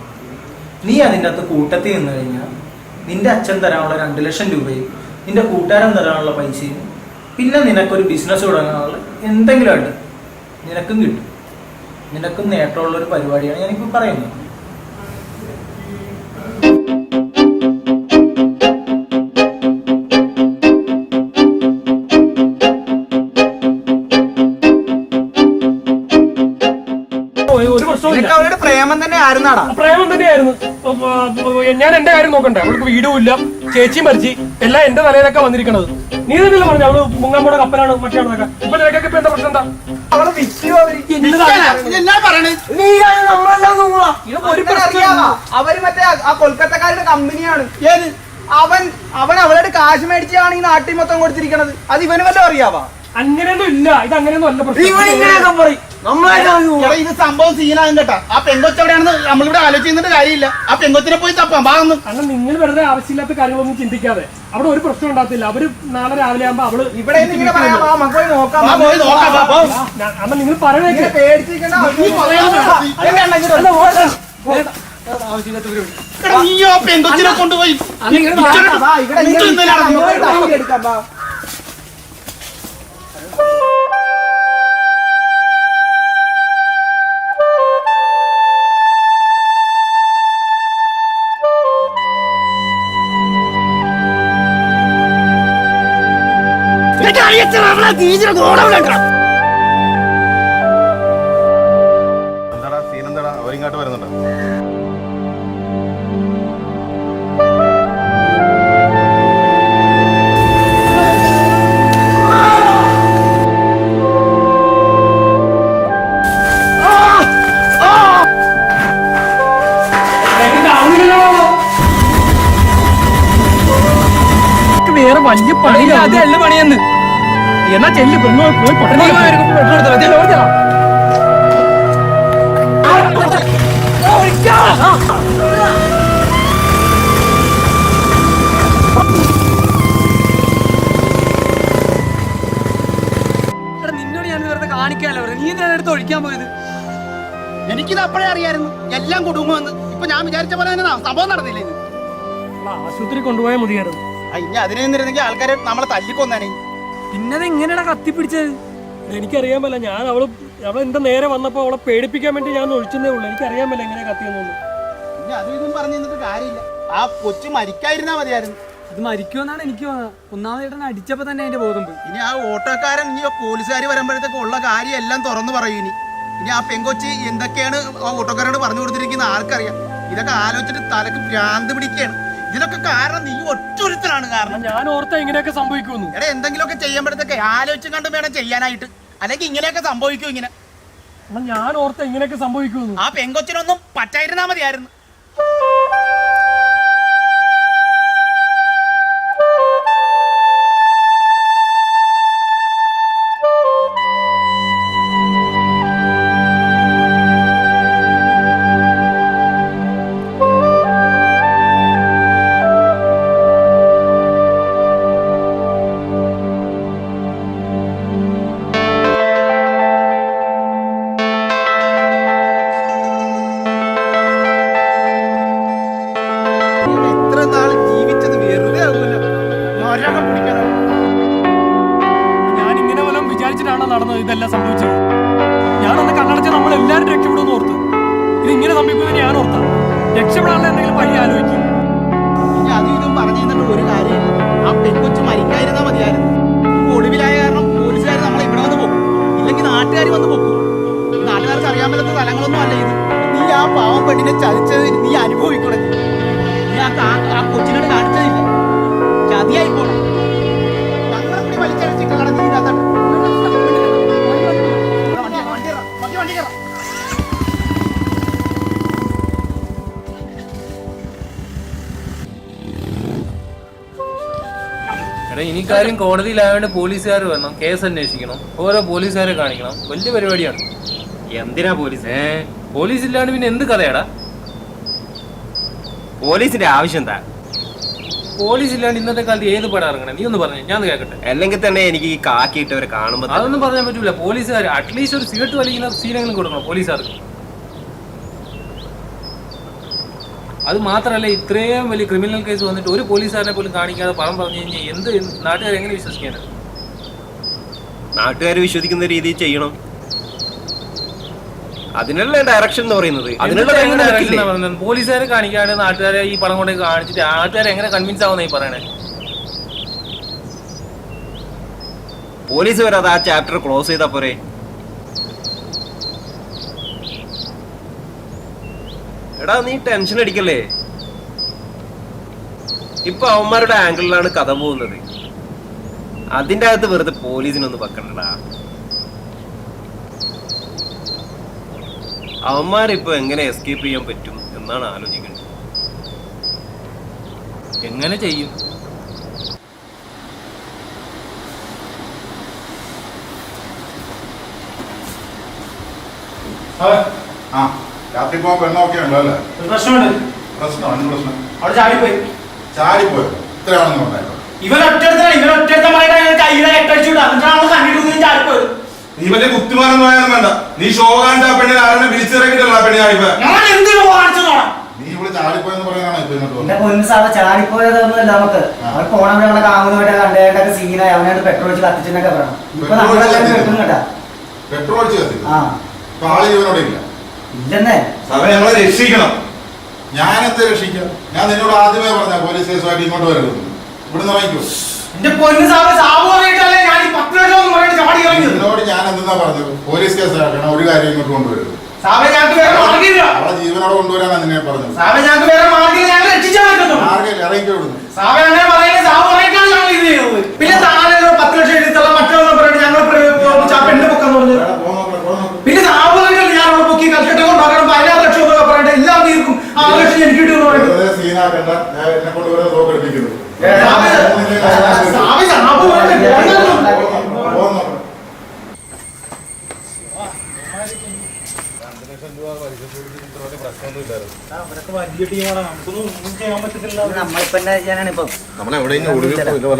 നീ അതിൻ്റെ അകത്ത് കൂട്ടത്തിൽ നിന്ന് കഴിഞ്ഞാൽ നിന്റെ അച്ഛൻ തരാനുള്ള 2 ലക്ഷം രൂപയും നിന്റെ കൂട്ടുകാരൻ തരാനുള്ള പൈസയും പിന്നെ നിനക്കൊരു ബിസിനസ് തുടങ്ങാനുള്ള എന്തെങ്കിലും ആയിട്ട് നിനക്കും കിട്ടും. നിനക്കും നേട്ടമുള്ളൊരു പരിപാടിയാണ് ഞാനിപ്പോൾ പറയുന്നത്. പ്രേമം തന്നെ ആയിരുന്നാടാ? പ്രേമം തന്നെയായിരുന്നു. ഞാൻ എന്റെ കാര്യം നോക്കണ്ടേ? അവൾക്ക് വീടും ഇല്ല, ചേച്ചി മരിച്ച്, എല്ലാം എന്റെ തലയിലൊക്കെ വന്നിരിക്കണത്. നീ തന്നെയല്ലേ പറഞ്ഞു അവള് മുങ്ങാമ്പോടെ കപ്പലാണ് മറ്റാണെന്നൊക്കെ. ഇപ്പൊ നിനക്കൊക്കെ ഇപ്പൊ എന്താ പ്രശ്നം? എന്താ അവര് മറ്റേ ആ കൊൽക്കത്തക്കാരുടെ കമ്പനിയാണ്. അവൻ അവളുടെ കാശ് മേടിച്ചാണ് ഈ നാട്ടിൽ മൊത്തം കൊടുത്തിരിക്കണത്. അത് ഇവന് വല്ലതും അറിയാവാ? അങ്ങനെയൊന്നും ഇല്ല. ഇത് അങ്ങനെയൊന്നും അല്ല പ്രശ്നം. ഇത് സംഭവം സീനാകും കേട്ടാ. ആ പെങ്കൊച്ചെവിടെയാണെന്ന് നമ്മളിവിടെ ആലോചിച്ചിട്ട് കാര്യമില്ല. ആ പെങ്കൊച്ചിനെ പോയി തപ്പാം. ഭാഗം കാരണം നിങ്ങൾ വെറുതെ ആവശ്യമില്ലാത്ത കാര്യങ്ങളൊന്നും ചിന്തിക്കാതെ അവിടെ ഒരു പ്രശ്നം ഉണ്ടാകത്തില്ല. അവര് നാളെ രാവിലെ ആകുമ്പോ അവള് ഇവിടെ അന്ന് നിങ്ങൾ പറയണേ പേടിച്ചിരിക്കണ്ട. നീയോ പെങ്കൊച്ചിനെ കൊണ്ടുപോയി എന്താടാ സീൻ? എന്താടാ അവരിങ്ങോട്ട് വരുന്നുണ്ടോ? വേറെ വലിയ പണി അതല്ല പണിയെന്ന് എന്നാ ചെല്ലി പോയി നിന്നോട് ഞാൻ വെറുതെ കാണിക്കാല്ലോ. നീ എന്തിനാണ് എടുത്ത് ഒഴിക്കാൻ പോയത്? എനിക്കിത് അപ്പോഴേ അറിയായിരുന്നു എല്ലാം കുടുംബമെന്ന്. ഇപ്പൊ ഞാൻ വിചാരിച്ച പോലെ തന്നെ സംഭവം നടന്നില്ലേ? ആശുപത്രി കൊണ്ടുപോയാൽ മതിയായിരുന്നു. ഇനി അതിനെ നിന്നിരുന്നെങ്കിൽ ആൾക്കാരെ നമ്മളെ തല്ലിക്കൊന്നാനേ. പിന്നത് എങ്ങനെയാണ് കത്തിപ്പിടിച്ചത്? എനിക്കറിയാൻ പറ്റില്ല. ഞാൻ അവൾ എന്റെ നേരെ വന്നപ്പോ അവളെ പേടിപ്പിക്കാൻ വേണ്ടി ഞാൻ ഒഴിച്ചതേ ഉള്ളൂ. എനിക്കറിയാൻ പറ്റില്ല എങ്ങനെ കത്തിയെന്നൊന്നും. ഇനി അതും ഇതും പറഞ്ഞു നിന്നിട്ട് കാര്യമില്ല. ആ കൊച്ചു മരിക്കാതിരുന്നാ മതിയായിരുന്നു. ഇത് മരിക്കുമെന്നാണ് എനിക്ക് ഒന്നാമതായിട്ട് അടിച്ചപ്പോ തന്നെ അതിന്റെ ബോധം പോയി. ഇനി ആ ഓട്ടോക്കാരൻ ഇനി പോലീസുകാർ വരുമ്പോഴത്തേക്ക് ഉള്ള കാര്യം എല്ലാം തുറന്നു പറയും. ഇനി ആ പെങ്കൊച്ചി എന്തൊക്കെയാണ് ആ ഓട്ടോക്കാരോട് പറഞ്ഞു കൊടുത്തിരിക്കുന്ന ആർക്കറിയാം. ഇതൊക്കെ ആലോചിച്ചിട്ട് തലക്ക് ഭ്രാന്ത് പിടിക്കുകയാണ്. ഇതിനൊക്കെ കാരണം നീ ഒറ്റൊരുത്തനാണ് കാരണം. ഞാൻ ഓർത്ത ഇങ്ങനെയൊക്കെ സംഭവിക്കുന്നു. എടാ എന്തെങ്കിലുമൊക്കെ ചെയ്യുമ്പോഴത്തേക്ക് ആലോചിച്ചും കണ്ടും വേണം ചെയ്യാനായിട്ട്. അല്ലെങ്കിൽ ഇങ്ങനെയൊക്കെ സംഭവിക്കും. ഇങ്ങനെ ഞാൻ ഓർത്ത ഇങ്ങനെയൊക്കെ സംഭവിക്കുന്നു. ആ പെങ്കൊച്ചിനൊന്നും പറ്റായിരുന്നാ മതിയായിരുന്നു. ഇതെല്ലാം സംഭവിച്ചത്. ഞാനൊന്ന് കണ്ണടച്ച് നമ്മളെല്ലാവരും രക്ഷപ്പെടുമെന്ന് ഓർത്ത്. ഇതിങ്ങനെ സംഭവിക്കുമെന്ന് ഞാൻ ഓർത്താ. രക്ഷപ്പെടാനുള്ള എന്തെങ്കിലും വഴി ആലോചിക്കും. അതും ഇതും പറഞ്ഞു തന്നിട്ട് ഒരു കാര്യം, ആ പെൺകൊച്ചു മരിക്കാതിരുന്നാ മതിയായിരുന്നു. ഒളിവിലായ കാരണം പോലീസുകാർ നമ്മളെ ഇവിടെ വന്ന് പോകും, ഇല്ലെങ്കിൽ നാട്ടുകാർ വന്ന് പോകും. നാട്ടുകാർക്ക് അറിയാൻ പറ്റാത്ത സ്ഥലങ്ങളൊന്നും അല്ല ഇത്. നീ ആ പാവം പെണ്ണിനെ ചതിച്ചത് നീ അനുഭവിക്കണം. നീ ആ കൊച്ചിനോട് കാണിച്ചതില്ല, ചതിയായി പോണം. ഞങ്ങളെ കൂടി വലിച്ചടിച്ചിട്ടാണ് നീ ഇതിനകത്ത്. വണ്ടി കയറാം. എടാ ഇനി കാര്യം കോടതിയിലാവേണ്ട പോലീസുകാർ വരണം, കേസ് അന്വേഷിക്കണം, ഓരോ പോലീസുകാരെ കാണിക്കണം. വലിയ പരിപാടിയാണ്. എന്തിനാ പോലീസ്? പോലീസ് ഇല്ലാണ്ട് പിന്നെ എന്ത് കഥയാടാ? പോലീസിന്റെ ആവശ്യം എന്താ? പോലീസ് ഇല്ലാണ്ട് ഇന്നത്തെ കാലത്ത് ഏത് പടം ഇറങ്ങണം? നീ ഒന്ന് പറഞ്ഞു, ഞാൻ കേൾക്കട്ടെ. അല്ലെങ്കിൽ തന്നെ എനിക്ക് ഈ കാക്കിയിട്ടവരെ കാണുമ്പോൾ അതൊന്നും പറയാൻ പറ്റൂല. പോലീസുകാർ അറ്റ്ലീസ്റ്റ് ഒരു സിഗരറ്റ് വലിക്കുന്ന സീനെങ്കിലും കൊടുക്കണം പോലീസുകാർക്ക്. അത് മാത്രമല്ല, ഇത്രയും വലിയ ക്രിമിനൽ കേസ് വന്നിട്ട് ഒരു പോലീസുകാരനെ പോലും കാണിക്കാതെ പണം പറഞ്ഞു കഴിഞ്ഞാൽ എന്ത് നാട്ടുകാർ എങ്ങനെ വിശ്വസിക്കാനാണ്? നാട്ടുകാർ വിശ്വസിക്കുന്ന രീതിയിൽ ചെയ്യണം. അതിനുള്ള ഡയറക്ഷൻ എന്ന് പറയുന്നത്. അതിനുള്ള പോലീസുകാരെ കാണിക്കാണ്ട് നാട്ടുകാരെ ഈ പണം കൊണ്ട് കാണിച്ചിട്ട് നാട്ടുകാരെ എങ്ങനെ കൺവിൻസ് ആവുന്ന ഈ പറയണേ? പോലീസ് വരാതെ ആ ചാപ്റ്റർ ക്ലോസ് ചെയ്താ പോരെ? എടാ നീ ടെൻഷൻ അടിക്കല്ലേ. ഇപ്പൊ അവന്മാരുടെ ആംഗിളിലാണ് കഥ പോകുന്നത്. അതിന്റെ അകത്ത് വെറുതെ പോലീസിനൊന്ന് വെക്കണ്ടടാ. അവന്മാരിപ്പോ എങ്ങനെ എസ്കേപ്പ് ചെയ്യാൻ പറ്റും എന്നാണ് ആലോചിക്കേണ്ടത്. എങ്ങനെ ചെയ്യും? രാത്രി പോകാൻ പെണ്ണൊക്കെ ഉണ്ടോ അല്ലേ? പ്രശ്നമുണ്ട്. പ്രശ്നം അവിടെ ചാടിപ്പോയി. ചാടിപ്പോയോ? ഇത്രയാണെന്ന് പറഞ്ഞായിരുന്നു. ഇവൻ ഒറ്റ കയ്യിലെ കെട്ടടിച്ചു വിടാ, എന്നിട്ടാണ് കണ്ടിട്ട് ചാടിപ്പോയത്. നീ വലിയ കുത്തിമാനൊന്നും ആയാലും വേണ്ട. നീ ഷോ കാണിച്ച ആ പെണ്ണിനെ ആരെ വിളിച്ചിറക്കിട്ടല്ല ആ പെണ്ണി ചാടിപ്പോ. നീ ഇവിടെ ചാടിപ്പോയെന്ന് പറയാനാണ് ഇപ്പൊ ഇങ്ങോട്ട് ചാടിപ്പോയതൊന്നുമല്ല. നമുക്ക് അവർ പോണവരെ കാമുകമായിട്ട് കണ്ടേണ്ടൊക്കെ സീനായി അവനായിട്ട് പെട്രോൾ ഒഴിച്ച് കത്തിച്ചെന്നൊക്കെ പറയണം. പെട്രോൾ ഒഴിച്ച് കത്തി. ഇപ്പൊ ആള് ജീവനോടെ ഇല്ല. ഇല്ലെന്നേ സഭ ഞങ്ങളെ രക്ഷിക്കണം. ഞാൻ എന്ത് രക്ഷിക്കാം? ഞാൻ നിന്നോട് ആദ്യമേ പറഞ്ഞ പോലീസ് കേസുമായിട്ട് ഇങ്ങോട്ട് വരരുത്. ഇവിടുന്ന് വാങ്ങിക്കോ. നിന്നോട് ഞാൻ എന്തെന്നാ പറഞ്ഞത്? പോലീസ് കേസ് ആക്കണം, ഒരു കാര്യം ഇങ്ങോട്ട് കൊണ്ടുവരരുത്. അവളെ ജീവനോടെ കൊണ്ടുവരാനാണ് നിന്നെ പറഞ്ഞത്. മാർഗം ഇറങ്ങിക്കോ ഇവിടുന്ന്. പിന്നെ 10 ലക്ഷം എഴുതിത്തള്ള മറ്റൊന്നും പറഞ്ഞിട്ട് ഞങ്ങൾ പെണ്ണ് പൊക്കം പറഞ്ഞു. പിന്നെ ഞാൻ അവിടെ പൊക്കി കൽക്കട്ട കൊണ്ടാക്കണം 16 ലക്ഷം എന്നൊക്കെ പറഞ്ഞിട്ട് എല്ലാം തീർക്കും. 6 ലക്ഷം എനിക്ക് കിട്ടും. സീനാക്കണ്ട, ഞാൻ എന്നെ കൊണ്ടുവരാൻ തോക്കെടുപ്പിക്കുന്നു.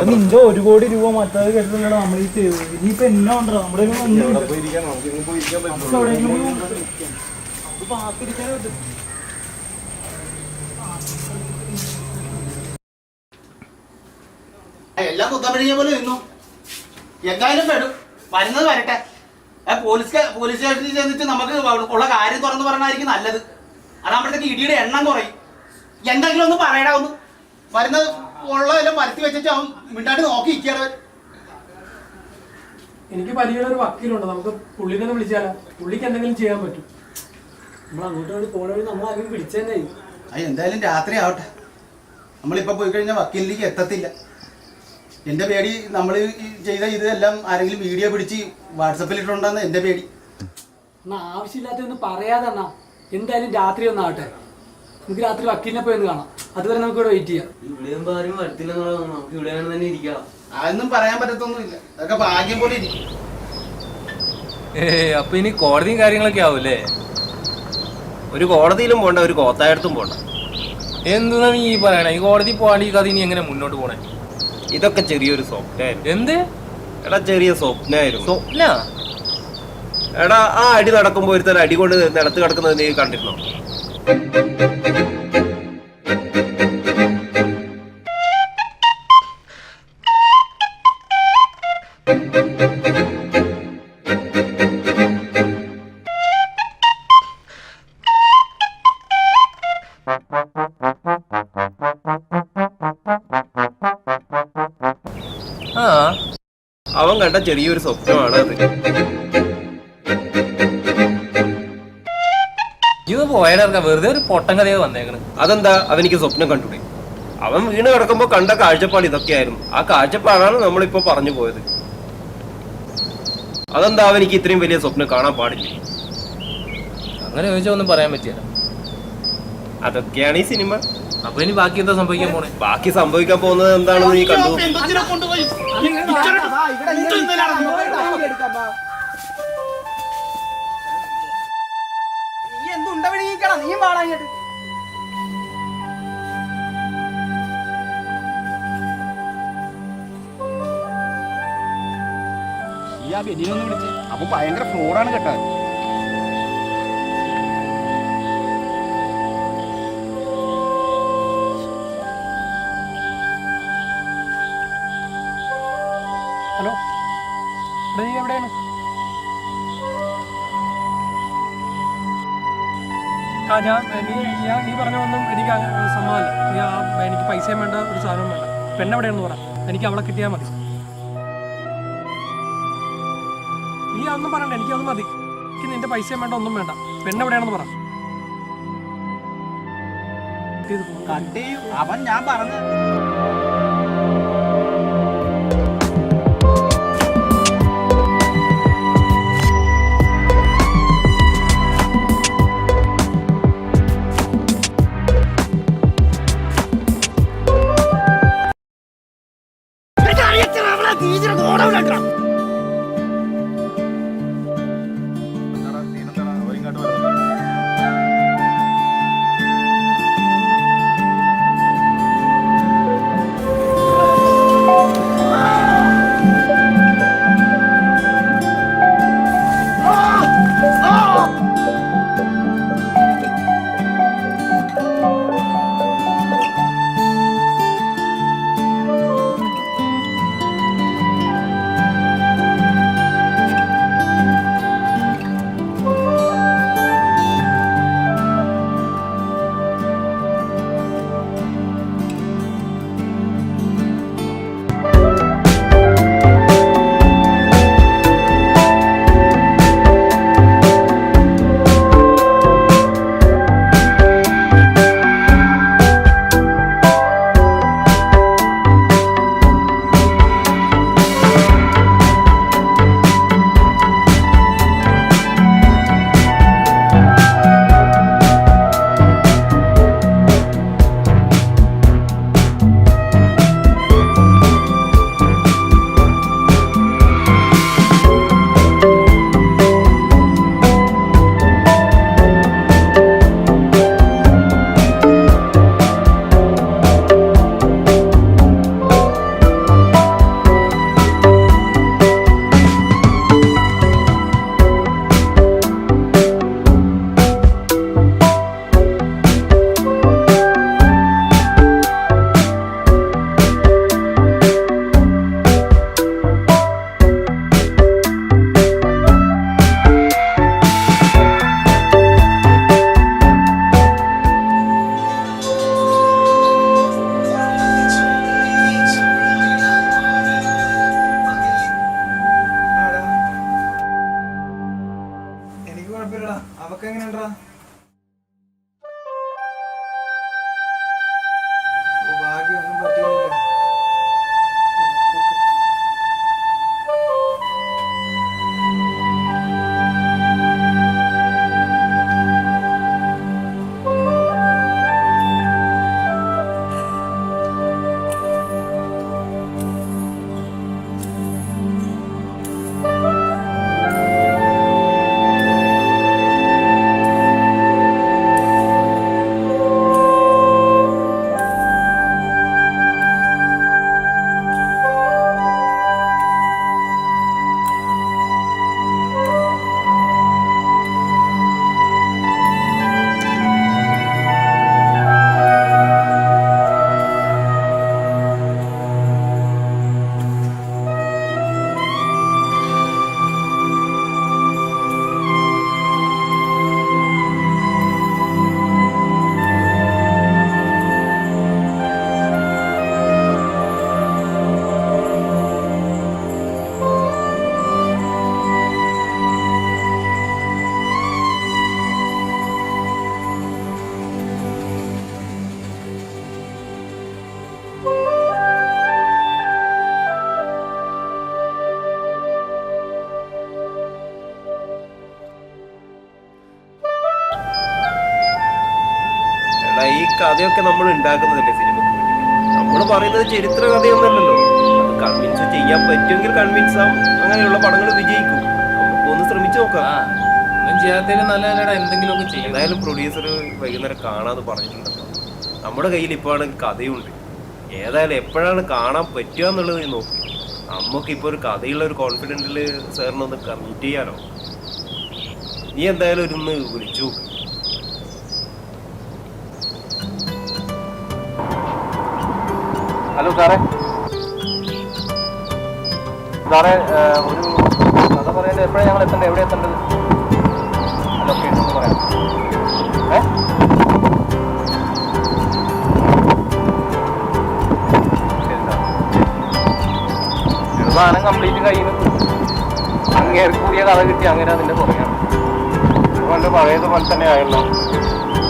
നിന്റെ 1 കോടി രൂപ മറ്റത് കെട്ടുന്നുണ്ടോ നമ്മൾ ഈ ചെയ്തത്? ഇനിയിപ്പോ എന്നാ ഉണ്ടോ നമ്മുടെ എല്ലാം കുത്തമ്പഴിഞ്ഞ പോലെ നിന്നു. എന്തായാലും പെടും, വരുന്നത് വരട്ടെ. പോലീസ് സ്റ്റേഷനിൽ ചെന്നിട്ട് നമുക്ക് ഉള്ള കാര്യം തുറന്ന് പറഞ്ഞായിരിക്കും നല്ലത്. അതാകുമ്പോഴത്തേക്ക് ഇടിയുടെ എണ്ണം കുറയും. എന്തെങ്കിലും ഒന്ന് പറയടാ, ഒന്ന് വരുന്നത് ഉള്ളതെല്ലാം പരത്തി വെച്ചിട്ട് അവൻ മിണ്ടാണ്ട് നോക്കി ഇരിക്കണവൻ. എനിക്ക് പരിചയമുള്ള ഒരു വക്കീലുണ്ട്, നമുക്ക് പുള്ളിനെ വിളിച്ചാലോ? പുള്ളിക്ക് എന്തെങ്കിലും ചെയ്യാൻ പറ്റും. നമ്മൾ അങ്ങോട്ട് പോണ വഴി നമ്മൾ ആരെങ്കിലും വിളിച്ചതന്നെ. എന്തായാലും രാത്രി ആവട്ടെ. നമ്മളിപ്പോൾ പോയി കഴിഞ്ഞാൽ വക്കീലിലേക്ക് എത്തത്തില്ല. എൻ്റെ പേടി നമ്മൾ ചെയ്ത ഇതെല്ലാം ആരെങ്കിലും വീഡിയോ പിടിച്ച് വാട്സപ്പിലിട്ടുണ്ടെന്ന് എൻ്റെ പേടി. ആവശ്യമില്ലാത്തൊന്നും പറയാതെ എന്തായാലും രാത്രി ഒന്നാവട്ടെ. നമുക്ക് രാത്രി വക്കീലിനെ പോയി ഒന്ന് കാണാം. അതുവരെ നമുക്ക് ഇവിടെ വെയിറ്റ് ചെയ്യാം. അതൊന്നും പറയാൻ പറ്റത്തൊന്നുമില്ല. അതൊക്കെ ഭാഗ്യം പോലെ ഇരിക്കും. അപ്പൊ ഇനി കോടതിയും കാര്യങ്ങളൊക്കെ ആവൂല്ലേ? ഒരു കോടതിയിലും പോണ്ട, ഒരു കോത്തായടത്തും പോണ്ട. എന്താണ് നീ പറയണേ? ഈ കോടതി പോകാണ്ട് ഈ കഥ ഇനി എങ്ങനെ മുന്നോട്ട് പോണേ? ഇതൊക്കെ ചെറിയൊരു സ്വപ്നമായിരുന്നു. എന്ത്? എടാ ചെറിയ സ്വപ്നമായിരുന്നു. സ്വപ്ന? എടാ ആ അടി നടക്കുമ്പോ ഒരുത്തൻ അടി കൊണ്ട് നിലത്ത് കിടക്കുന്നത് നീ കണ്ടിരുന്നോ? അവൻ കണ്ട ചെറിയൊരു സ്വപ്നമാണ് അത്. ഇത് പോയാലിറക്കാം, വെറുതെ ഒരു പൊട്ടം കഥയൊക്കെ വന്നേക്കണ്. അതെന്താ അവനിക്ക് സ്വപ്നം കണ്ടുകൂടെ? അവൻ വീണ് കിടക്കുമ്പോ കണ്ട കാഴ്ചപ്പാട് ഇതൊക്കെയായിരുന്നു. ആ കാഴ്ചപ്പാടാണ് നമ്മളിപ്പോ പറഞ്ഞു പോയത്. അതെന്താ അവനിക്ക് ഇത്രയും വലിയ സ്വപ്നം കാണാൻ പാടില്ല? അങ്ങനെ ചോദിച്ചാൽ ഒന്നും പറയാൻ പറ്റില്ല. അതൊക്കെയാണ് ഈ സിനിമ. അപ്പൊ ഇനി ബാക്കി എന്താ സംഭവിക്കാൻ പോണേ? ബാക്കി സംഭവിക്കാൻ പോകുന്നത് എന്താണെന്ന് നീ കണ്ടു. നീയും പാടാങ്ങിട്ട് ഈ ആ ബെന്നിനൊന്ന് വിളിച്ച്. അപ്പൊ ഭയങ്കര ഫ്രോഡാണ് കേട്ടോ. ഹലോ, നീ എവിടെയാണ്? നീ പറഞ്ഞൊന്നും എനിക്ക് സമ്മതമല്ല. എനിക്ക് പൈസയും വേണ്ട, ഒരു സാധനവും വേണ്ട. പെണ്ണെവിടെയാണെന്ന് പറ, എനിക്ക് അവളെ കിട്ടിയാൽ മതി. നീ അതൊന്നും പറയണ്ട, എനിക്കത് മതി. എനിക്ക് നിന്റെ പൈസയും വേണ്ട, ഒന്നും വേണ്ട. പെണ്ണെവിടെയാണെന്ന് പറ. അവൻ ഞാൻ പറഞ്ഞു. എടാ ഈ കഥയൊക്കെ നമ്മൾ ഉണ്ടാക്കുന്നതല്ലേ സിനിമക്ക് വേണ്ടി. നമ്മൾ പറയുന്നത് ചരിത്ര കഥയൊന്നുമല്ലല്ലോ. അത് കൺവിൻസ് ചെയ്യാൻ പറ്റുമെങ്കിൽ കൺവിൻസ് ആവും. അങ്ങനെയുള്ള പടങ്ങൾ വിജയിക്കും. നമുക്കൊന്ന് ശ്രമിച്ചു നോക്കാം. ഒന്നും ചെയ്യാത്തതിന് നല്ലതല്ലടാ എന്തെങ്കിലുമൊക്കെ ചെയ്യും. എന്തായാലും പ്രൊഡ്യൂസർ വൈകുന്നേരം കാണാന്ന് പറഞ്ഞിട്ടുണ്ടല്ലോ. നമ്മുടെ കയ്യിൽ ഇപ്പോൾ ആണെങ്കിൽ കഥയുണ്ട്. ഏതായാലും എപ്പോഴാണ് കാണാൻ പറ്റുക എന്നുള്ളത് നീ നോക്കി. നമുക്കിപ്പോൾ ഒരു കഥയുള്ള ഒരു കോൺഫിഡൻറ്റിൽ സാറിനൊന്ന് മീറ്റ് ചെയ്യാനോ. നീ എന്തായാലും ഒന്ന് വിളിച്ചു നോക്ക്. ഹലോ സാറേ, ഒരു കഥ പറയാൻ എപ്പോഴാണ് ഞങ്ങൾ എത്തേണ്ടത്? എവിടെ എത്തേണ്ടത്? ലൊക്കേഷൻ ഒന്ന് പറയാം. സാധനം കംപ്ലീറ്റ് കഴിയുന്നു. അങ്ങേർക്ക് പുതിയ കഥ കിട്ടി. അങ്ങനെ അതിന്റെ പുറകെയാണ്. അതുകൊണ്ട് പഴയതുപോലെ തന്നെ ആയല്ലോ.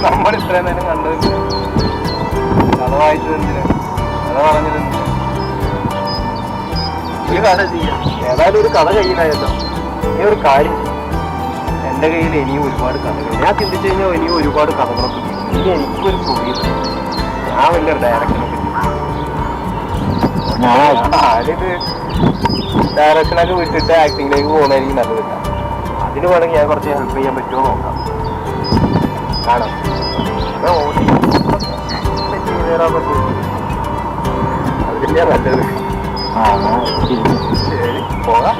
നമ്മൾ ഇത്രയും നേരം കണ്ടതിന് കഥ വായിച്ചതെന്തിന്, കഥ പറഞ്ഞതെന്തിന്? ഈ കഥ ചെയ്യാം. ഏതായാലും ഒരു കഥ കയ്യിലായല്ലോ. ഈ ഒരു കാര്യം, എൻ്റെ കയ്യിൽ ഇനിയും ഒരുപാട് കഥകൾ. ഞാൻ ചിന്തിച്ചു കഴിഞ്ഞാൽ ഇനിയും ഒരുപാട് കഥകളൊക്കെ ചെയ്യും. ഇനി എനിക്കൊരു പ്രൊഡ്യൂസർ, ഞാൻ വലിയൊരു ഡയറക്ഷനൊക്കെ ആരിത് ഡയറക്ഷനൊക്കെ വിട്ടിട്ട് ആക്ടിങ്ങിലേക്ക് പോകുന്നതായിരിക്കും നല്ലതില്ല. അതിന് വേണമെങ്കിൽ ഞാൻ കുറച്ച് ഹെൽപ്പ് ചെയ്യാൻ പറ്റുമോ നോക്കാം. കാണാം. ചെയ്തു തരാൻ പറ്റും. അത് തന്നെയാണ് നല്ലത്. ശരി, പോകാം.